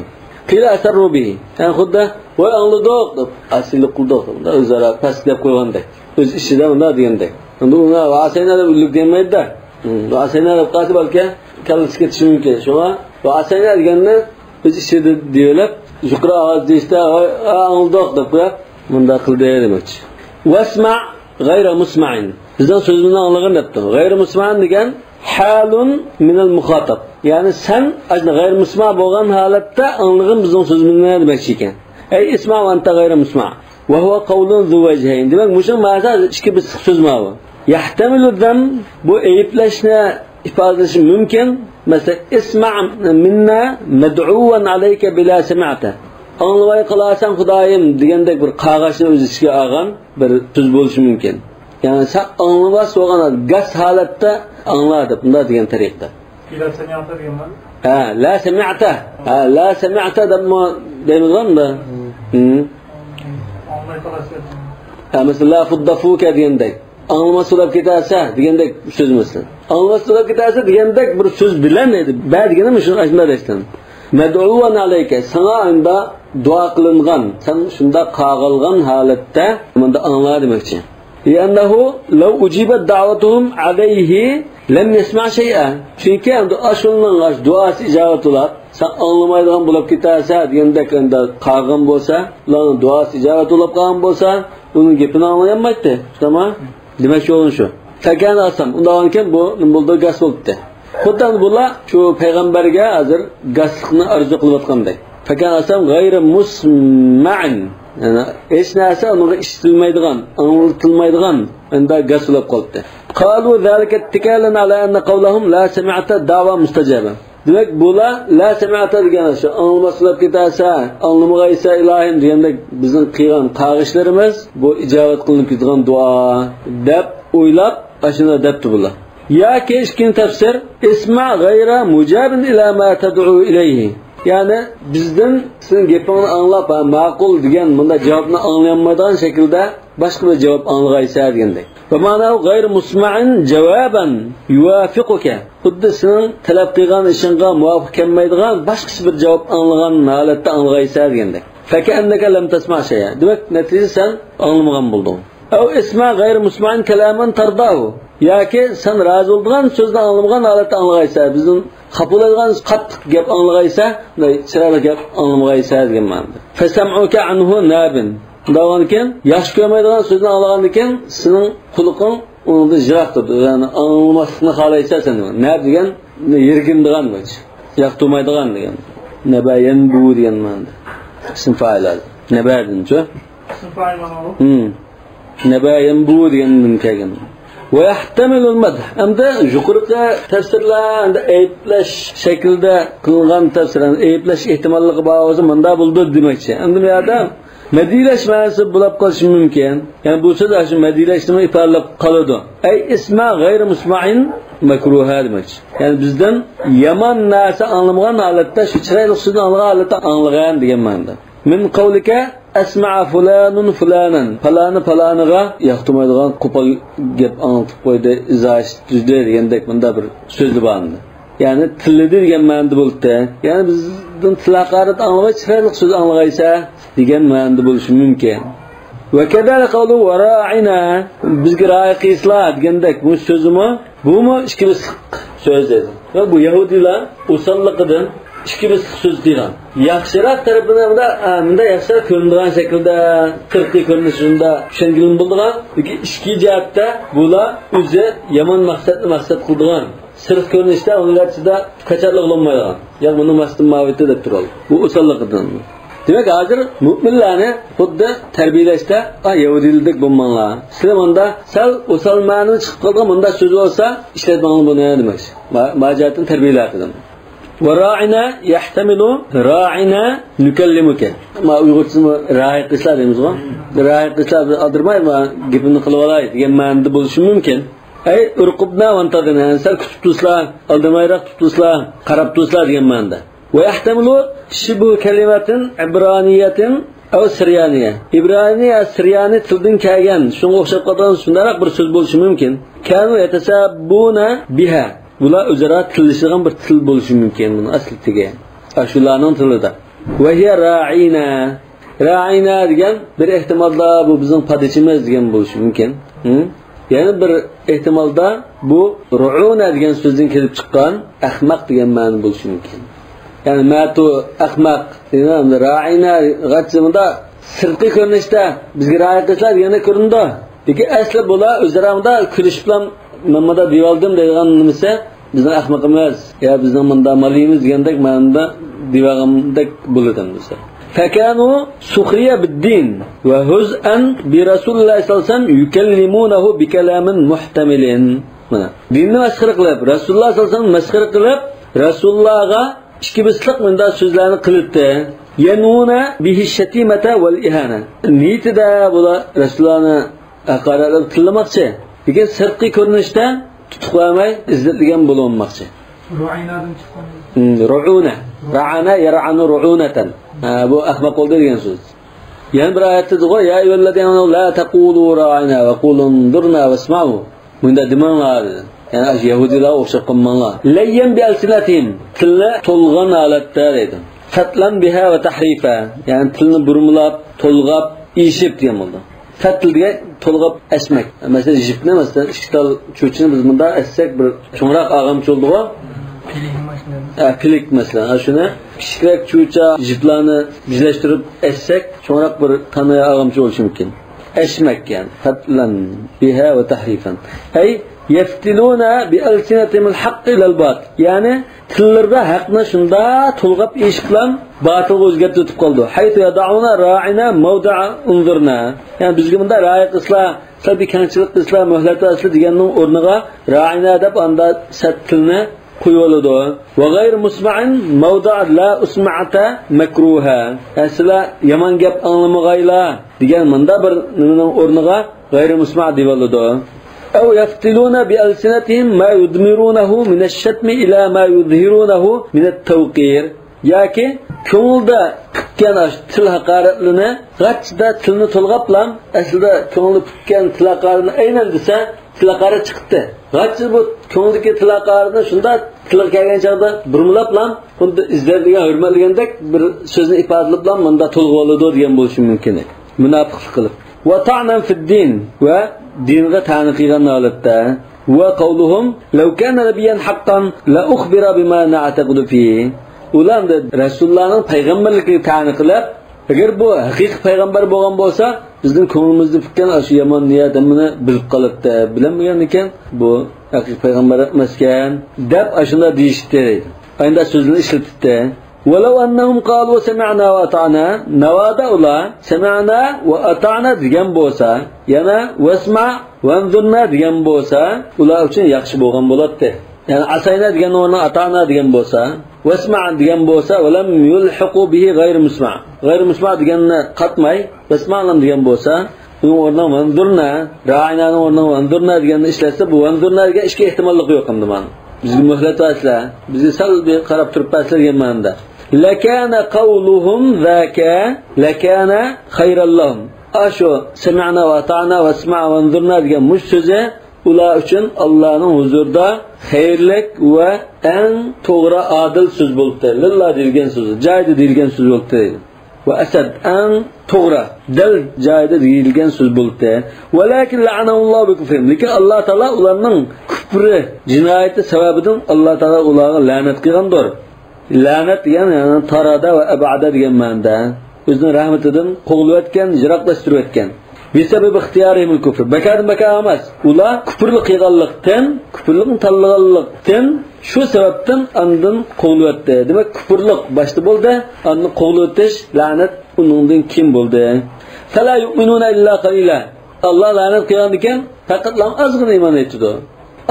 Qila asarru bihi, yani xuddi voy angladik deb asilik qildik. Unda o'zaro pastlab qo'ygandek. O'z ishida unda degandek. Unda uni va asayna deb ulug' demaydi-da. Va asayna deb qasi balki kallis ketishi mumkin. Shunga va asayna deganda o'z ishida deyilib, yuqori ovoz deyishda angladik deb qo'yib, bunda qildi demoqchi. Wasma' g'ayra musma'in. Bizdan so'zimizni anglagan debdi. G'ayra musma'in degan halun min al-muxatab. Ya'ni sen ajna g'ayra musma' bo'lgan holatda anglagan bizning so'zimizni demoqchi ekan. Ey isma' va anta g'ayra musma'. Va huwa qawlun zu wajhayn. Demak, mushun ma'noda ikki bir so'z ma'vo. Yahtamilu dham bu ayblashni ifodalashi mumkin. Mesela isma' minna mad'uwan alayka bila sami'ta. Anglay qalasan Xudoyim degandek bir qog'ozni o'z ichiga olgan bir so'z bo'lishi mumkin. Ya'ni sen anglamas bo'lgan gas holatda angla deb bunda degan tariqda. La sami'ta deganman. La sami'ta. La sami'ta debmi deymizmi? Anglay qalasan. Mesela fuddafuka degandek. Anglamas bo'lib ketasa degandek so'z mesela. Anglamas bo'lib ketasa degandek bir so'z bilan edi. Ba deganim shu ashna deysan. Mad'uwan alayka, sana unda duo qilingan, sen shunda qag'ilgan holatda bunda angla demoqchi. Yannahu law ujibat da'watuhum alayhi lam yasma' shay'a. Chunki endi ashulning duosi ijobat bo'lib, sen anglamaydigan bo'lib ketasa degandek unda qag'in bo'lsa, ularning duosi ijobat bo'lib qolgan bo'lsa, uning gapini anglayolmaydi. Tamam? Demak yo'lin shu. Takan asam, undan keyin bu nima bo'ldi? Gas bo'ldi. Xuddan bular shu payg'ambarga hozir gasliqni arzu qilayotgandek. Fakan asam g'ayri musma'in. Yani hech narsa unga ishitilmaydigan, anglatilmaydigan unda gas bo'lib qoldi. Qalu zalika ittikalan ala anna qawluhum la sami'ta da'wa mustajaba. Demak, bular la sami'ta degan shu anglamaslar ketasa, anglamag'aysa ilohim degandek bizning qilgan qag'ishlarimiz bu ijobat qilinib ketgan duo deb o'ylab, ashuna debdi bular. Ya ki ishkin tafsir isma g'ayra mujabin ila ma tad'u ilayhi. Yani bizden sizin gapingni anglab, ma'qul degan bunda javobni anglamaydigan shaklda boshqa bir javob anglag'aysa degandek. Va ma'nahu g'ayr musma'in javoban yuwafiquka. Xuddi sening talab qilgan ishingga muvofiq kelmaydigan boshqa bir javob anglagan holatda anglag'aysa degandek. Faka annaka lam tasma' shay'a. Demak, natija sen anglamagan bo'lding. Aw isma g'ayr musma'in kalaman tardahu. Yoki sen rozi bo'lgan so'zni anglamagan holatda anglag'aysa, bizning qabullaydigan qattiq gap anglag'aysa, chiroyli gap anglag'aysa degan ma'noda. Fasam'uka anhu nabin. Undan keyin yaxshi ko'rmaydigan so'zni anglagandan keyin sening xulqing undan jiroqdir. Ya'ni anglamaslikni xohlaysan sen. Nab degan yirgindigan bo'lish. Yoqtirmaydigan degan. Nabayan bu degan ma'noda. Ism fa'illar. Nabadinchi? Ism fa'il ma'nosi. Nabayan bu degandan kelgan. Ve yahtamilul madh. Hamda yuqorqi tafsirlar, ayplash shaklida qilingan tafsirlar, ayplash ehtimolligi bor o'zi bunda bo'ldi demoqchi. Endi bu yerda madilash ma'nosi bo'lib qolishi mumkin. Ya'ni bu so'z shu madilashni ifodalab qoladi. Ay isma g'ayri musma'in makruha demoqchi. Ya'ni bizdan yomon narsa anglamagan holatda shu chiroyli so'zni anglagan holatda anglagan degan ma'noda. Min qawlika asma'a fulanun fulanan. Falaniga yoqtirmaydigan qo'pol gap anlatib qo'ydi, izoh tuzdi degandek bunda bir so'z bor. ya'ni tilida degan ma'noda bo'ldi. Ya'ni bizning til haqorat anglamay chiroyli so'z anglagaysa degan ma'noda bo'lishi mumkin. Va kadal qawlu va ra'ina bizga ra'y qilslar degandek bu so'zimi bumi ikki bisliq so'z edi. Va bu yahudiylar usalliqidan ikki bisliq so'z degan. Yaxshiroq tarafini bunda yaxshiroq ko'rinadigan shaklda 40 ko'rinishida tushungilim bo'ldigan. Lekin ikki jihatda bular o'zi yomon maqsad qildigan. Sirq ko'rinishda ularchida qachonliq bo'lmaydigan. Ya'ni buni maqsad ma'viti deb turadi. Bu usalliqidan. Demek hozir mu'minlarni xuddi tarbiyalashda yahudiylik bo'lmanglar. Sizlar bunda sal o'sal ma'noni chiqib qolgan bunda so'z bo'lsa ishlatmanglar buni demak. Majatni tarbiyalaydi. Va ra'ina yahtamilu ra'ina nukallimuka. Ma uyg'urchasini ra'i qilsa deymizmi? Ra'i qilsa adirmaymi gapini qilib olay degan ma'noda bo'lishi mumkin. Ay urqubna va antadina sal kutib turslar, aldamayroq tutib turslar, qarab turslar degan ma'noda. ويحتمل شبه كلمة عبرانية أو سريانية. إبرانية سريانية تلدن كأجان شنو خشب قطان شنارك برسول بولش ممكن. كانوا يتسابون بها. ولا أجرات تلشغم برتل بولش ممكن من أصل تجاه. أشولانون تلدا. وهي راعينا. راعينا ديان بر احتمال دا bu bizim padişimiz diyen buluş mümkün. Yani bir ihtimalda bu ru'una diyen sözden kelip çıkan ahmak diyen ma'no buluş mümkün. Yani matu ahmaq deganlar ra'ina g'atsimda sirtqi ko'rinishda bizga ra'y qilsalar yana ko'rindi. Lekin asli bular o'zlarimda kulish bilan mamada divaldim degan nimasi bizning ahmoqimiz ya bizning menda malimiz degandek ma'noda divalgimdek bo'ladi bizlar. Fakanu sukhriya bid-din va huz'an bi Rasululloh sallallohu alayhi vasallam yukallimunahu bi kalamin muhtamilin. Mana dinni masxara qilib Rasululloh sallallohu alayhi vasallam masxara qilib Rasulullohga ikki bisliq bunda so'zlarni qilibdi. Yanuna bihi shatimata wal ihana. Niyatida bular Rasulullohni haqoratlab tillamoqchi. Lekin sirtqi ko'rinishda tutuqlamay izlatgan bo'lmoqchi. Ru'inadan chiqqan. Ru'una. Ra'ana yar'anu ru'unatan. Bu ahmoq bo'ldi degan so'z. Yana bir oyatda deydi, ya ayyuhallazina la taqulu ra'ina va qulu durna wasma'u. Bunda demanglar. Yani Yahudiler o'xshab qolmanglar. Layyan bi alsinatin. Tilni to'lg'an holatda dedi. Fatlan biha va tahrifa. Yani tilni burmulab, to'lg'ab, ishib degan bo'ldi. Fatl degan to'lg'ab asmak. Masalan, jipni masalan ishtal cho'chini biz bunda assak bir cho'ngroq ag'amchi bo'ldi-ku. Pilik masalan, shuni kichikroq cho'cha jiplarni bizlashtirib assak, cho'ngroq bir tana ag'amchi bo'lishi mumkin. Asmak yani. Fatlan biha va tahrifan. Ay yeftiluna bi alsinatihim al-haqq ila al-batil. Yani tillarda haqni shunda to'lg'ab ish bilan batilga o'zgartirib o'tib qoldi. Haytu yad'una ra'ina mawda'a unzurna. Yani bizga bunda ra'i qilsa, tabiiy kamchilik qilsa, muhlat asli deganning o'rniga ra'ina deb anda sattilni qo'yib oladi. Va g'ayr musma'in mawda'a la usma'ata makruha. Asla yomon gap anglamag'aylar degan bunda bir nimaning o'rniga g'ayr musma' deb oladi. أو يفتلون بألسنتهم ما يدمرونه من الشتم إلى ما يظهرونه من التوقير. Yaki ko'ngilda tutgan til haqoratlarini g'achda tilni to'lg'ablam aslida ko'ngilda tutgan til haqoratini aynan desa til haqorat chiqdi. G'achda bu ko'ngildagi til haqoratini shunda tilga kelgan chog'da burmulablam bunda izlaydigan hurmatlagandek bir so'zni ifodalablam bunda to'lg'ib oladi degan bo'lishi mumkin. Munofiqlik qilib. Va ta'nan fid-din va dinga ta'ni qilgan holatda va qawluhum law kana nabiyyan haqqan la ukhbira bima na'taqidu fihi. Ular Rasulullohning payg'ambarligiga ta'ni qilib, agar bu haqiqiy payg'ambar bo'lgan bo'lsa, bizning ko'nglimizda tutgan shu yomon niyatimni bilib qolibdi. Bilmagan ekan, bu haqiqiy payg'ambar emaskan deb ashunda deyishdi. Endi so'zni ishlatdi. ولو أنهم قالوا سمعنا وأطعنا نوادا الله سمعنا وأطعنا ديان بوسا yana واسمع وانظرنا ديان بوسا ular uchun yaxshi bo'lgan bo'ladi. Yani asayna degan o'rni ata'na degan bo'lsa, wasma' degan bo'lsa, walam yulhiqu bihi ghayr musma'. Ghayr musma' deganni qatmay, wasma'lam degan bo'lsa, uning o'rniga vanzurna, ra'inaning o'rniga vanzurna deganni ishlatsa, bu vanzurna degan ishga ehtimollik yo'q endi mana. Bizga muhlat asla, bizga salbiy qarab turib paslar degan ma'noda. Lakana qawluhum zaka lakana khayran lahum. Asho sami'na va ata'na wasma' vanzurna degan mush so'zi ular uchun Allohning huzurida xayrlik va eng to'g'ri adil so'z bo'ldi. Lillah deyilgan so'z, joyda deyilgan so'z bo'ldi. Va asad eng to'g'ri, dil joyda deyilgan so'z bo'ldi. Walakin la'anallohu bi kufrihim. Lekin Alloh taolo ularning kufri, jinoyati sababidan Alloh taolo ularga la'nat qilgandir. La'nat degani tarada va abada degan ma'noda. O'zining rahmatidan qo'g'layotgan, yiroqlashtirib o'tgan. Bisababi ixtiyorihimul kufr. Bakadan baka emas. Ular kufrlik qilganlikdan, kufrlikni tanlaganlikdan shu sababdan andan qo'g'layotdi. Demak, kufrlik boshda bo'ldi, andan qo'g'latish, la'nat uningdan kim bo'ldi? Fala yu'minuna illa qalila. Alloh la'nat qilgan ekan, faqat ozgina iymon etdi.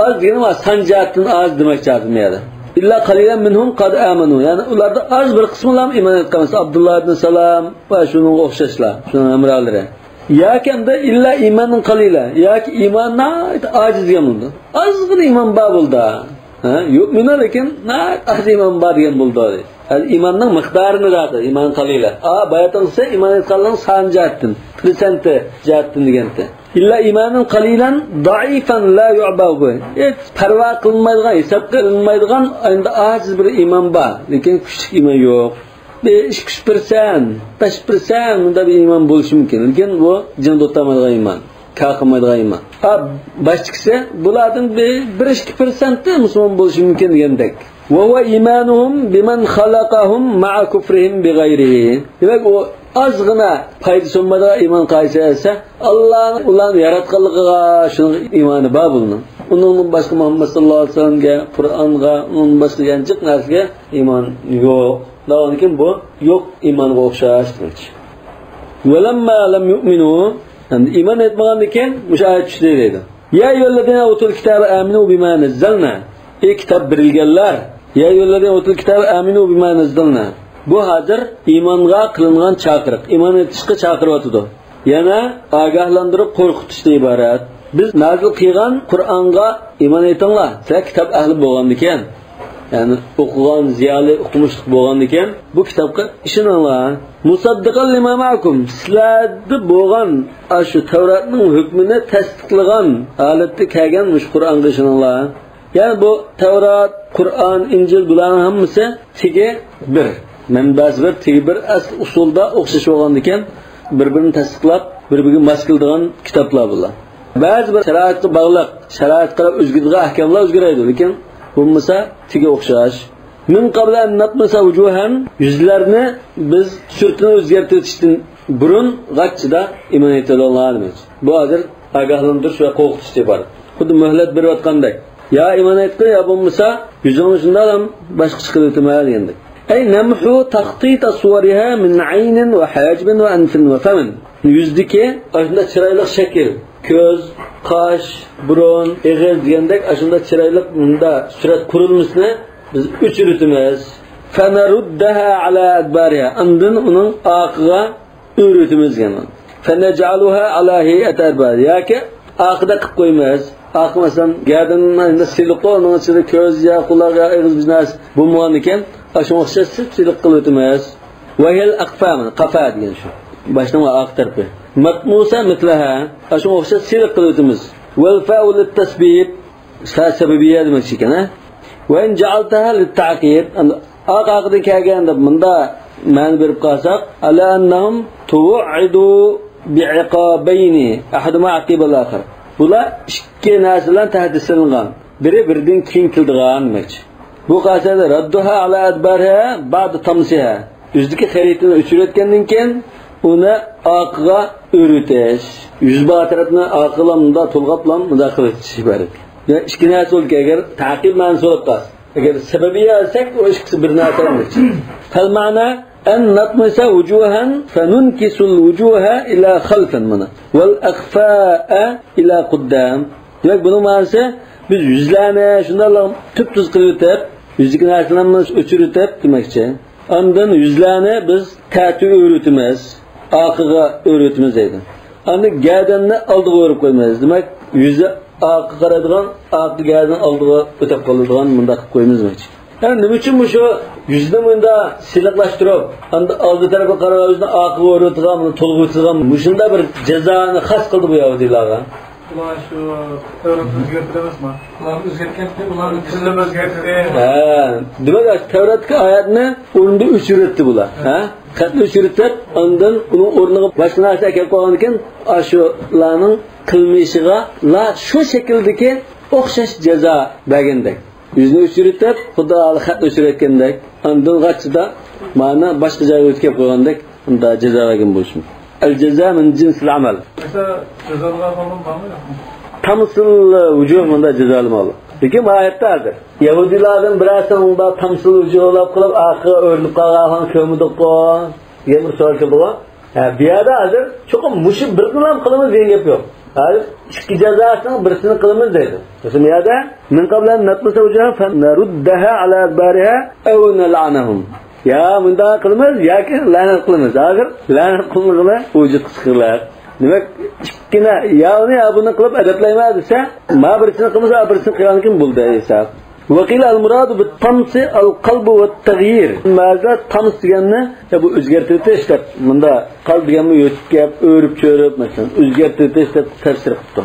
Az degani va sanjatdan az demakchi azmiyadi. İlla qalilan minhum qad amanu. Yani ularda az bir qismlar iman etgan. Abdullah ibn Salam va shunga o'xshashlar, shuning amralari. Yakanda illa imanun qalila. Yoki iymonni ojiz bo'ldi. Ozgina iymon bor bo'ldi. Ha, yu'minu lekin az iymon bor degan bo'ldi. İmanning miqdorini deydi, iymon qalila. Bayatilsa iymon etganlar son jihatdan, persenti jihatdan deganda. İlla imanun qalilan da'ifan la yu'bahu. Parvo qilmaydigan, hisob qilinmaydigan endi ojiz bir iymon bor, lekin kuchli iymon yo'q. 5% 5% unda bir iymon bo'lishi mumkin, lekin bu jin o'tamaydigan iymon, qalqmaydigan iymon. Boshqasi bulardan 1-2% musulmon bo'lishi mumkin degandek. Va huwa imanuhum biman khalaqahum ma'a kufrihim bighayrihi. Demak, u azgina foydasi bo'lmagan iymon qaysi esa Alloh ularni yaratganligiga shuning iymoni bor bo'ldi. Undan boshqa Muhammad sallallohu alayhi vasallamga, Qur'onga, undan boshqa yanchiq narsaga iymon yo'q. Lekin bu yo'q iymonga o'xshash demakchi. Walamma lam yu'minu, endi iymon etmagan ekan mushayat tushdi deydi. Ya ayyuhallazina utul kitaba aminu bima nazzalna. Ey kitob berilganlar, ya ayyuhallazina utul kitaba aminu bima nazzalna. Bu hozir iymonga qilingan chaqiriq, iymon etishga chaqiryotdi. Yana ogohlantirib qo'rqitishdan iborat. Biz nazil qilgan Qur'onga iymon etinglar. Sizlar kitob ahli bo'lgan ekan, ya'ni o'qigan, ziyoli o'qimishlik bo'lgan ekan, bu kitobga ishoninglar. Musaddiqan lima ma'akum. Sizlarda bo'lgan shu Tavratning hukmini tasdiqlagan holatda kelgan mush Qur'onga ishoninglar. Yani bu Tevrat, Kur'an, İncil buların hammasi tigi bir. Manbasi bir, tigi bir asl usulda o'xshash bo'lgan ekan, bir-birini tasdiqlab, bir-biriga mos qiladigan kitoblar bular. Ba'zi bir shariatga bog'liq, shariat qarab o'zgaradigan ahkomlar o'zgaradi, lekin bo'lmasa tigi o'xshash. Min qabla an natmasa wujuhan, yuzlarni biz surtini o'zgartirishdan burun g'achchida iymon etadiganlarmiz. Bu hozir ogohlantirish va qo'rqitish deb bor. Xuddi muhlat berayotgandek. Ya iman etdi ya bo'lmasa yuzingni shundan ham boshqa chiqib o'tmaydi endi. Ay namhu taqtita suwariha min aynin wa hajbin wa anfin wa famin. Yuzdagi shunda chiroyli shakl, ko'z, qosh, burun, eg'iz degandek shunda chiroyli bunda surat qurilmasini biz o'chiramiz. Fanaruddaha ala adbariha. Andin uning oqiga o'rutimiz yana. Fanaj'aluha ala hay'at adbar. Yoki oqida qilib qo'yamiz. Akmasan gardinda siliqo onun içinde ko'z ya quloq ya og'iz biznes bo'lmagan ekan, ashunga o'xshash siliq qilib o'tamiz. Wahil aqfam, qafa degan shu. Boshdan va oq tarafı. Matmusa mitlaha, ashunga o'xshash siliq qilib o'tamiz. Wal fa'u lit-tasbib, sababiyya demak ekan, ha? Wa in ja'altaha lit-ta'qib, aqaqda kelganda bunda ma'ni berib qolsak, ala annahum tu'idu bi'iqabayni, ahaduma aqiba al-akhar. Bular ikki narsalar tahdidlangan. Biri birdan keyin keldigan demakchi. Bu qasada radduha ala adbarha ba'd tamsiha. Yuzdagi xaritani o'chirayotgandan keyin uni oqiga o'ritish. Yuzba tarafni oqilamda to'lg'aplam mudaqil etish iborat. Ya ikki narsa bo'lgan agar taqib ma'nosi bo'lib qolsa. Agar sababiyya olsak, u ikkisi bir narsa demakchi. Fal ma'na أن نطمس وجوها فننكس الوجوه إلى خلف منه والأخفاء إلى قدام. Demek bunun manası biz yüzlerine şunlarla tüp-tüz kılıtıp, yüzdeki narsalarını öçürütüp demekçe. Ondan yüzlerine biz tati öğretimiz, akıga öğretimiz deydi. Ondan gərdanını aldığı öğretip koymayız. Demek yüzü akı qaradigan, akı gərdan aldığı ötep kalıdığan bunda koymayız demekçe. Yani ne için bu şu yüzünü bunda silahlaştırıp, aldı tarafa kararı yüzüne akı öğretilen, tolgu öğretilen, bu şunda bir cezanı khas kıldı bu Yahudiler'e. Ular şu Tevrat'ı özgertiremez mi? Ular özgertirken ular tilini özgertirdi. Demek Tevrat'ki ayetini orunda uçurttu bular. Qatlı uçurtib, ondan uning o'rniga boshqa narsa kelib qolgan ekan, shularning qilmishiga la shu shakldagi o'xshash jazo bergandek. Yuzni uçurtib, Xudo xatni uçurayotgandek, ondan g'achida mana boshqa joyga o'tkazib qo'ygandek, unda jazo bergan bo'lishmi? Al-jazo min jinsil amal. Mesela cezalar falan var mı? Tamsil vujuh bunda jazolı ma'lum. Lekin oyatdadir. Yahudilardan birasi unda tamsil vujuhlab qilib, oxiri o'rnib qolgan ko'midib qo'ygan. Yana bir savol keldi. Bu yerda hozir cho'qim mushi bir qilam qilamiz degan gap yo'q. Hozir ikki jazosini birisini qilamiz deydi. Masalan, yerda min qablan natmasa vujuh fa naruddaha ala adbariha aw nal'anahum. Ya bunda qilamiz yoki la'nat qilamiz. Hozir la'nat qilmag'ila vujud qisqilar. Demek ikkina ya'ni buni qilib adablayma desa, ma birisini qilmasa, birisini qilgan kim bo'ldi esa. Vaqil al-murad bi-tams al-qalb va at-taghyir. Ma'za tams deganni bu o'zgartirish deb bunda qalb deganni yo'tkab, o'rib cho'rib masalan o'zgartirish deb tafsir qildi.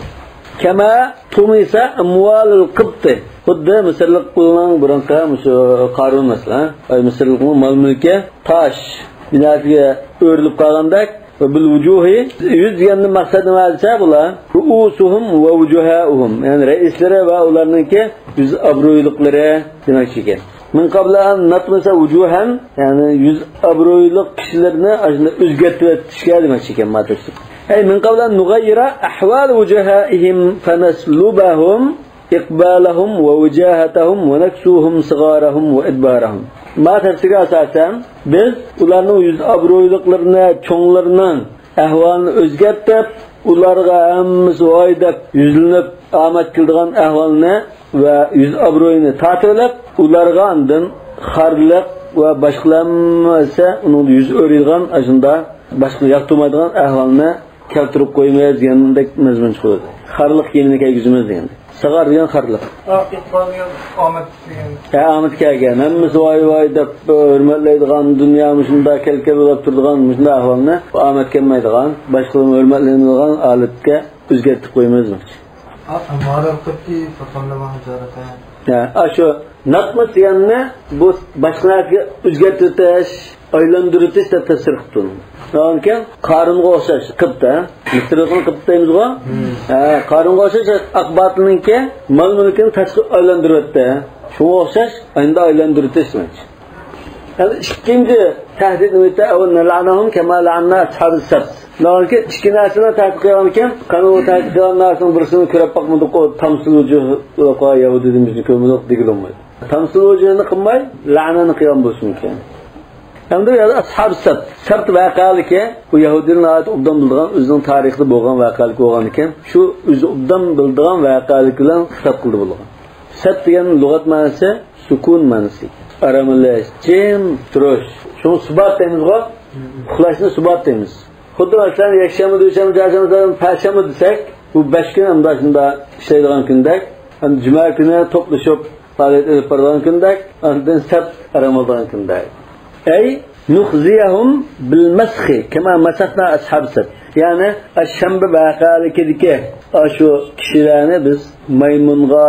Kama tumisa amwal al-qibt. Xuddi misallik qilingan bironta shu Qarun masalan, ay misallik mol-mulki tosh binasiga o'rilib qolgandek وبالوجوه yüzgen maksatı neyse bular ruusuhum ve vujuhahum yani reisleri ve onlarınki yüz abroylukları demek ki. Min qabla an natmasa vujuhan yani yüz abroyluk kişilerini aslında özgertişke demek ki maddedir. Hey min qabla an nugayyira ahval vujuhahum fanaslubahum iqbalahum ve wujahatahum ve naksuhum sigarahum ve idbarahum. Ma tafsirga asosan biz ularning yuz obro'yliklarini, cho'nglarning ahvolini o'zgartirib, ularga hammasi voy deb yuzlanib omad qiladigan ahvolni va yuz obro'yini ta'tilib, ularga andin xarliq va boshqalamasa uning yuz o'rilgan ashunda boshqa yoqtirmaydigan ahvolni keltirib qo'ymaymiz degandek mazmun chiqadi. Xarliq keyinga kelgizimiz degan. Sigar degan xarliq. İqbalgan omad degan. Omad kelgan, hammasi voy deb hurmatlaydigan, dunyo shunda kelkab bo'lib turadigan shunday ahvolni omad kelmaydigan, boshqalarni hurmatlaydigan holatga o'zgartirib qo'ymaymiz. Ma'ruf qilibdi, faqonlama hijarata. Shu natmas deganni bu boshqalarga o'zgartirish, aylantirish deb tafsir qildim. Çünkü Qarunga o'xshash qibda, Misrning qibdaymiz-ku. Qarunga o'xshash aqbatninki mol-mulkini tashqi aylantiribdi. Shunga o'xshash endi aylantiritish demak. Yani ikkinchi tahdid nima avvallanahum kama la'anna ashabus sabt. Çünkü ikki narsani tahdid qilgan ekan, qani u tahdid qilgan narsaning birisini ko'rib boqmadik, tamsil vujuh qo'y yahudiyimizni ko'rmadik deganolmaydi. Tamsil vujuhni qilmay, la'nani qilgan bo'lishi mumkin. Hem de ashab sabt vaqaliki bu Yahudilerin ayet obdan bildiğin özünün tarihli bo'lgan vaqalik bo'lgan ekan, shu o'zi obdan bildiğin vaqalik bilan hisob qildi bo'lgan. Sabt degan lug'at ma'nosi sukun ma'nosi. Aramilash, jim turish. Shuni subat deymiz-ku. Uxlashni subat deymiz. Xuddi masalan yakshanba, dushanba, chorshanba, payshanba desak, bu 5 kun hamda shunda ishlaydigan kundek, ham juma kuni to'plashib faoliyat olib boradigan kundek, undan sabt aramadigan kundek. Ey nukhziyahum bil maskhi kema masakna ashab sabt. Yani ash-shamba vaqalikidagi shu kishilarni biz maymunga,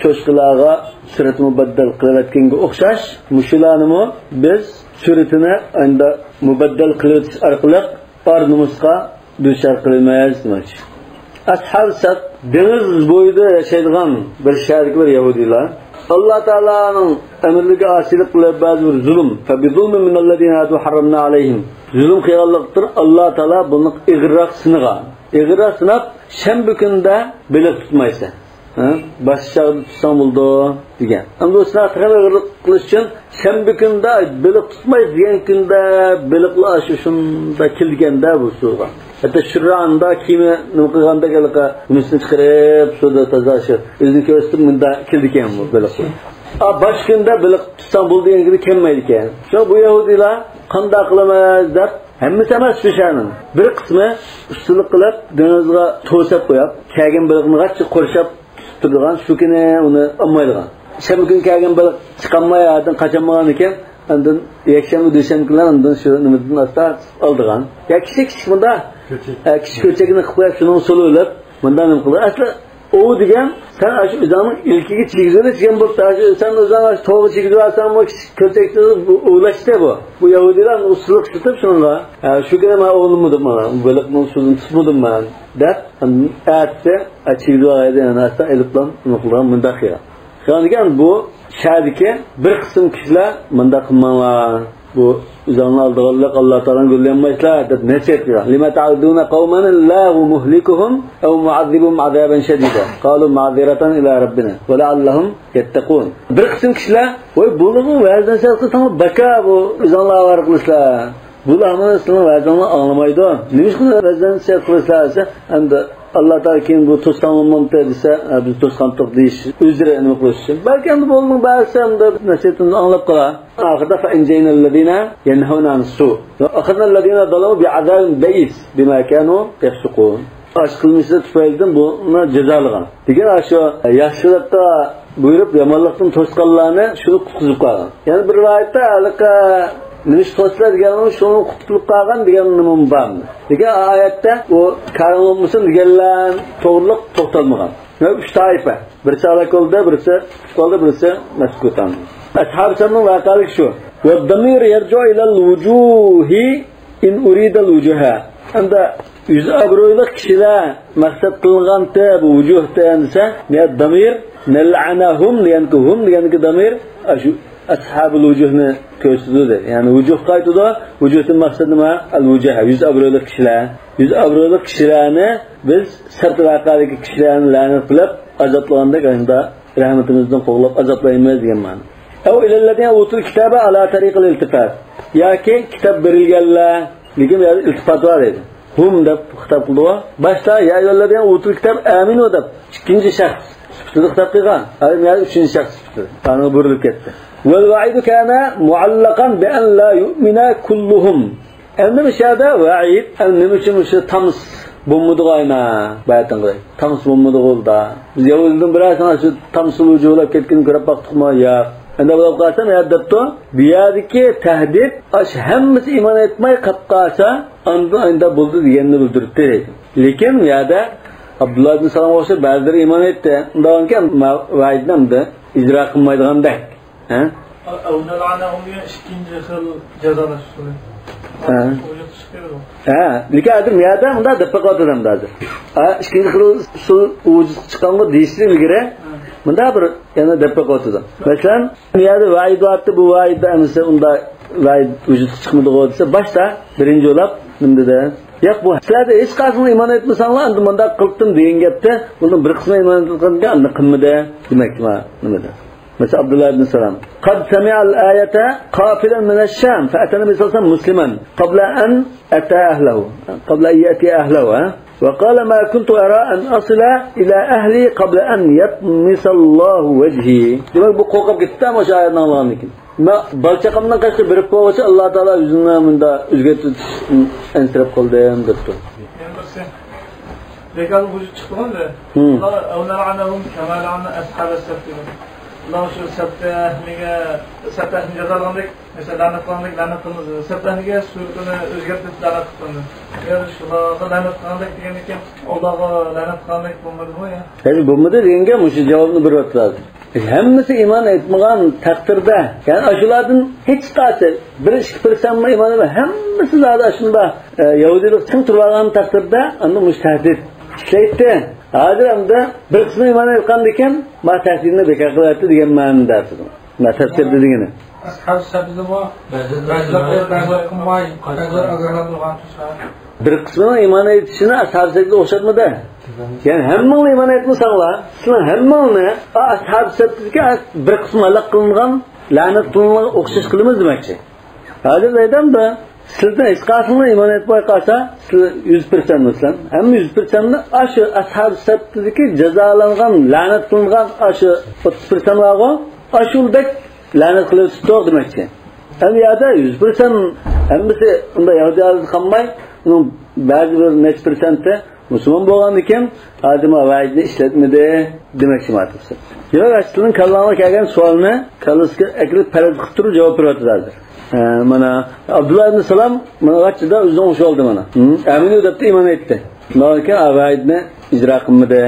cho'shqilarga surat mubaddal qilayotganga o'xshash, mushularni biz suratini unda mubaddal qilish orqali ornimizga dushar qilmaymiz demoqchi. Ashab sabt dengiz bo'yida yashaydigan bir shariklar yahudilar Allah Teala'nın emirligi asilik qilib ba'zi bir zulm fa bi zulmin min allazina hadu harramna alayhim zulm qilganlikdir. Allah Teala buni ig'roq sinagan. Ig'roq sinab shanba kunda beliq tutmaysa, boshqa tutsam bo'ldi degan. Endi o'sha ig'roq qilish uchun shanba kunda beliq tutmay degan kunda beliqlar shunda kelganda bu suga. Hatta Şur'anda kimi nima qilganda kelqa unisini chiqarib, suvda tozashi. O'zini ko'rsatib bunda keldigan bu beliq. Boshqanda beliq tutsam bo'ldi deganda kelmaydi ekan. Shu bu yahudilar qanday qilamiz deb hammasi emas shuning. Bir qismi ustilik qilib dengizga to'sab qo'yib, kelgan beliqni g'achchi qurshab turadigan, shu kuni uni olmaydigan. Shanba kun kelgan beliq chiqolmayadi, qachonmagan ekan. Ondan yakshanba, dushanba kunlar ondan shu nimadan asta oldigan. Ya kichik bunda kichik ko'chakni qilib qo'yib, shuni suluv olib, bundan nima qildi? Asli o degan sen shu o'zingning ilkiga chigizilgan bo'lib, sen o'zing to'g'ri chigizib olsan, bu ko'chakda o'ylashda bu. Bu yahudilar usullik tutib shunga, shugina men o'g'limdim mana, bo'libni usulini tutmadim men deb aytdi, chigizib olgan narsa elibdan nima qilgan mundaqiya. Qilgan bu shadiki bir qism kishilar bunda qilmalar. Bu o'zingni oldiga Alloh taolaning yo'llanmaslar deb nasihat qilgan. Lima ta'uduna qauman Allahu muhlikuhum aw mu'adzibuhum azaban shadida. Qalu ma'ziratan ila rabbina va la'allahum yattaqun. Bir qism kishilar, "Voy bulug'i va'zdan qilsam baka bu o'zingni avar qilishlar. Bular mana sizning va'zingizni anglamaydi. Nima uchun va'zdan qilishlar?" Endi Allah Teala keyin bu to'sqanmonda desa, biz to'sqantoq deyish o'zira nima qilish. Balki endi bo'ldim ba'zan deb nasihatini anglab qolar. Oxirida fa injaynal ladina yanhauna an-su. Va akhadna alladina zalamu bi'adabin ba'is bima kanu yafsuqun. Ash qilmishlar tufaylidan buni jazolagan. Degan shu yaxshilikda buyurib yomonlikdan to'sqanlarni shuni qutqizib qolgan. Ya'ni bir rivoyatda alqa nish to'slar deganni shuni qutqizib qolgan degan nima bormi? Degan oyatda u karimomsin deganlar to'g'riliq to'xtalmagan. Va 3 toifa. Birisi alakolda, birisi qoldi, birisi maskutan. Ashab sanning vaqalik shu. Va damir yarju ila al-wujuhi in urida al-wujuha. Anda yüz abroyli kishilar maqsad qilingan-da bu vujuhda desa, ya damir nal'anahum degan damir shu ashabul vujuhni ko'rsatadi. Ya'ni vujuh qaytida, vujuhning maqsadi nima? Al-wujuh, yüz abroyli kishilar. Yüz abroyli kishilarni biz sart vaqadagi kishilarni la'nat qilib azoblaganda qanda rahmatimizdan qo'g'lab azoblaymiz degan ma'no. Aw ilallazina utul kitaba ala tariqil iltifat. Yoki kitob berilganlar, lekin iltifot bor edi. Hum deb xitob qildi. Boshda ya ayyuhallazina utul kitab aminu deb ikkinchi shaxs sifatida xitob qilgan. Hali uchinchi shaxs sifatida. Qani burilib ketdi. Wal va'idu kana mu'allaqan bi an la yu'mina kulluhum. Endi mishada va'id nima uchun shu tams bo'lmadig'ayna baytanqay. Tams bo'lmadig'olda. Biz yovuzdan birasini shu tamsul ujular ketgan ko'rib baqdiqmi ya. Endi bo'lib qolsam ya debto bu yerdagi tahdid ash hammasi iymon etmay qolib qolsa anda bo'ldi deganni bildiribdi. Lekin bu yerda Abdullah ibn Salam o'sha ba'zilar iymon etdi. Undan keyin va'idnamda ijro qilmaydigandek. Avnalanahum ikkinchi xil jazolash usuli. Lekin adir miyada unda deb qo'ydim hozir. Ikkinchi xil usul o'zi chiqqanga deyishni ilgari bunda bir yana deb qo'ydim. Masalan, miyada va'id bo'pti, bu va'idda amsa unda va'id vujudga chiqmadi desa, boshda birinchi o'lab nimda yo'q bu sizlarda hech qanday iymon etmasanglar, endi bunda qildim degan gapda, bundan bir qismi iymon etganda uni qilmadi demakmi nimada? Mesela Abdullah ibn Salam. قد سمع الآية قافلا من الشام فأتى النبي صلى الله عليه وسلم مسلما قبل أن أتى أهله قبل أن يأتي أهله وقال ما كنت أرى أن أصل إلى أهلي قبل أن يطمس الله وجهي. Demek bu korkup gitti ama şu ayetini Allah'ın için. Balçakamdan kaçtı bir povası Allah Teala yüzünden bunda üzgetip enstrep kıldım dedi. Lekan bu çıktı mı da? Allah onlar'anahum kema la'ana ashabas sabti. Allah şu sabtahniga jazalandik. Mesela lanetlandik, sabtahniga suratini o'zgartirib lanat qildi. Yani shularga lanat qildik degan ekan, Allohga lanat qildik bo'lmadimi ya? Hayır bo'lmadi deganga mush javobni beryapti. Hammasi iymon etmagan taqdirda, ya'ni shulardan hech qaysi 1-2% iymon etmagan hammasi shunda yahudilik ching turgan taqdirda unda mush tahdid ishlaydi. Hozir hamda bir qismi iymon etgan ekan, ma tahdidni bekor qilyapti degan ma'noda aytdim. Ma tafsirda degani. Ashab sabida bu bir qismi iymon etishini ashab sabida o'xshatmadi. Yani hammani iymon etmasanglar, sizlar hammani ashab sabidga bir qismi alaq qilingan la'nat qilingan o'xshash qilamiz demakchi. Hozir aytamda sizdan hech qanday iymon etmay qolsa, siz 100% mislan, hamma 100%ni shu ashab sabidagi jazolangan, la'nat qilingan shu 30% vargo, ashuldak la'nat qilib demakchi. Ham yerda 100% hammasi unda yahudilar qilmay, uning ba'zi bir necha persenti musulmon bo'lgan ekan, adama va'idni ishlatmadi demakchi ma'nosi. Yo'q, aslida kallamga kelgan savolni kallasga akilib parad qilib turib javob beryapti. Mana Abdullah ibn Salam mana vaqtida o'zidan o'sha oldi mana. Aminu deb iymon etdi. Lekin va'idni icra qilmadi.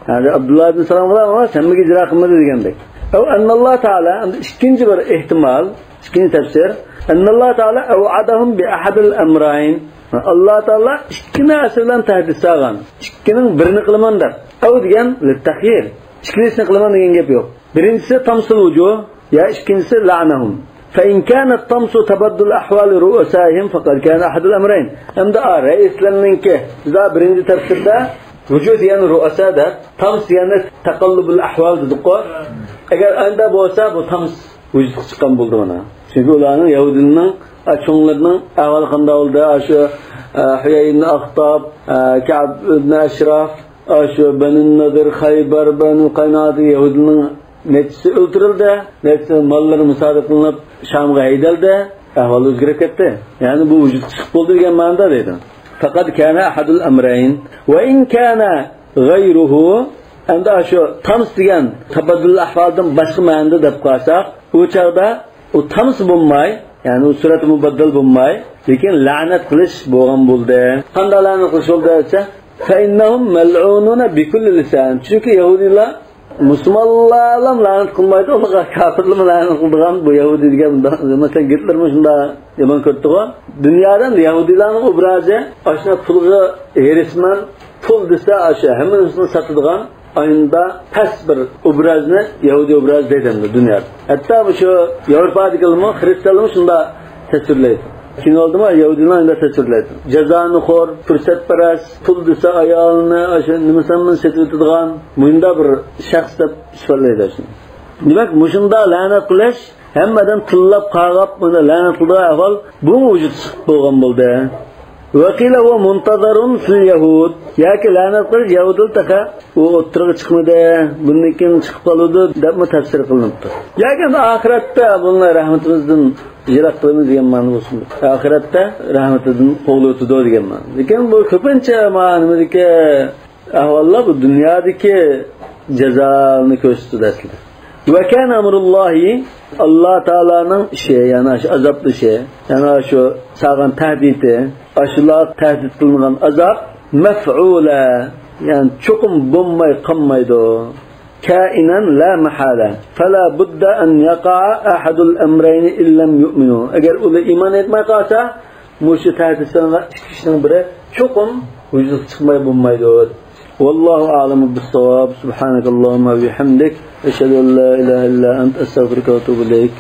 Yani Abdullah ibn Salam bilan ama sen mi icra qilmadi degandek. Ev annalloh taala ikkinchi bir ehtimol, ikkinchi tafsir, annalloh taala av'adahum bi ahadil amrayn. Allah taala ikki narsa bilan tahdid qilgan. Ikkining birini qilaman deb. Ev degan litaxyir. İkincisini qilaman degan gap yo'q. Birinchisi tamsil wujuh, ya ikkinchisi la'nahum. فإن كان الطمس تبدل أحوال رؤسائهم فقد كان أحد الأمرين. أمدا رئيسلرنك إذا برنج تفسير vücut yani ru'asada tams yani taqallubul ahval dediqo. Agar anda bo'lsa bu tams vücut chiqqan bo'ldi mana. Chunki ularning Yahudilarning cho'nglarning avval qanday bo'ldi? Shu Huyay ibn Akhtab, Ka'b ibn Ashraf, shu Banu Nadir, Khaybar, Banu Qaynat Yahudilarning netisi o'ltirildi. Netisi mollari musodara qilinib Shamga haydaldi. Ahvol o'zgarib ketdi. Ya'ni bu vücut chiqib bo'ldi degan ma'noda dedi. فقد كان أحد الأمرين وإن كان غيره عند شو تمس ديان تبدل الأحوالدن başqa ma'noda deb qo'ysak, u chaqda u tams bo'lmay, ya'ni u surat mubaddal bo'lmay, lekin la'nat qilish bo'lgan bo'ldi. Qanday la'nat qilish bo'ldi desa, fa innahum mal'ununa bi kulli lisan. Chunki Yahudilar musulmonlarga la'nat qilmaydi, ularga kafirlarga la'nat qilgan bu Yahudi degan masalan Hitlermi shunda yomon ko'rdi-ku. Dunyodan Yahudilarning obrazi ashna pulga erisman, pul desa asha hammasini sotadigan ayında pes bir obrazni Yahudi obraz deydi dunyoda. Hatto bu shu Yevropadagilmi, xristianlarmi shunda tasvirlaydi. Kim oldu mu? Yahudiler de tasvirlaydi. Cezanı xor, fırsatparast, pul desa ayolni asha nimasanman setib bunda bir shaxs deb sifatlaydi shuni. Demak, mushunda la'nat qilish hammadan tillab qarg'ab buni la'nat qilgan ahvol bu vujud chiqib bo'lgan bo'ldi. Vakila va muntazarun fil yahud. Yoki la'nat qilish yahudil taqa u o'tirg'i chiqmadi, bundan chiqib qoldi deb tafsir qilinibdi. Yoki oxiratda bunlar rahmatimizdan yiroq qilamiz degan ma'no bo'lsin. Oxiratda rahmatidan qo'l o'tadi degan ma'no. Lekin bu ko'pincha ma'nodagi ahvollar bu dunyodagi jazoni ko'rsatadi aslida. Ve kana emrullahi Allah Teala'nın yani şu azaplı yani şu sağan tehdidi, aşılar tehdit kılınan azap mef'ule yani çokum bulmay kalmaydı. Kainen la mahala. Fela budda en yaka'a ahadul emreyni illem yu'minu. Eğer ulu iman etmeye kalsa muşu tehditlerine çıkışının biri çokum vücut çıkmayı bulmaydı. والله أعلم بالصواب. سبحانك اللهم وبحمدك أشهد أن لا إله إلا أنت أستغفرك وأتوب إليك.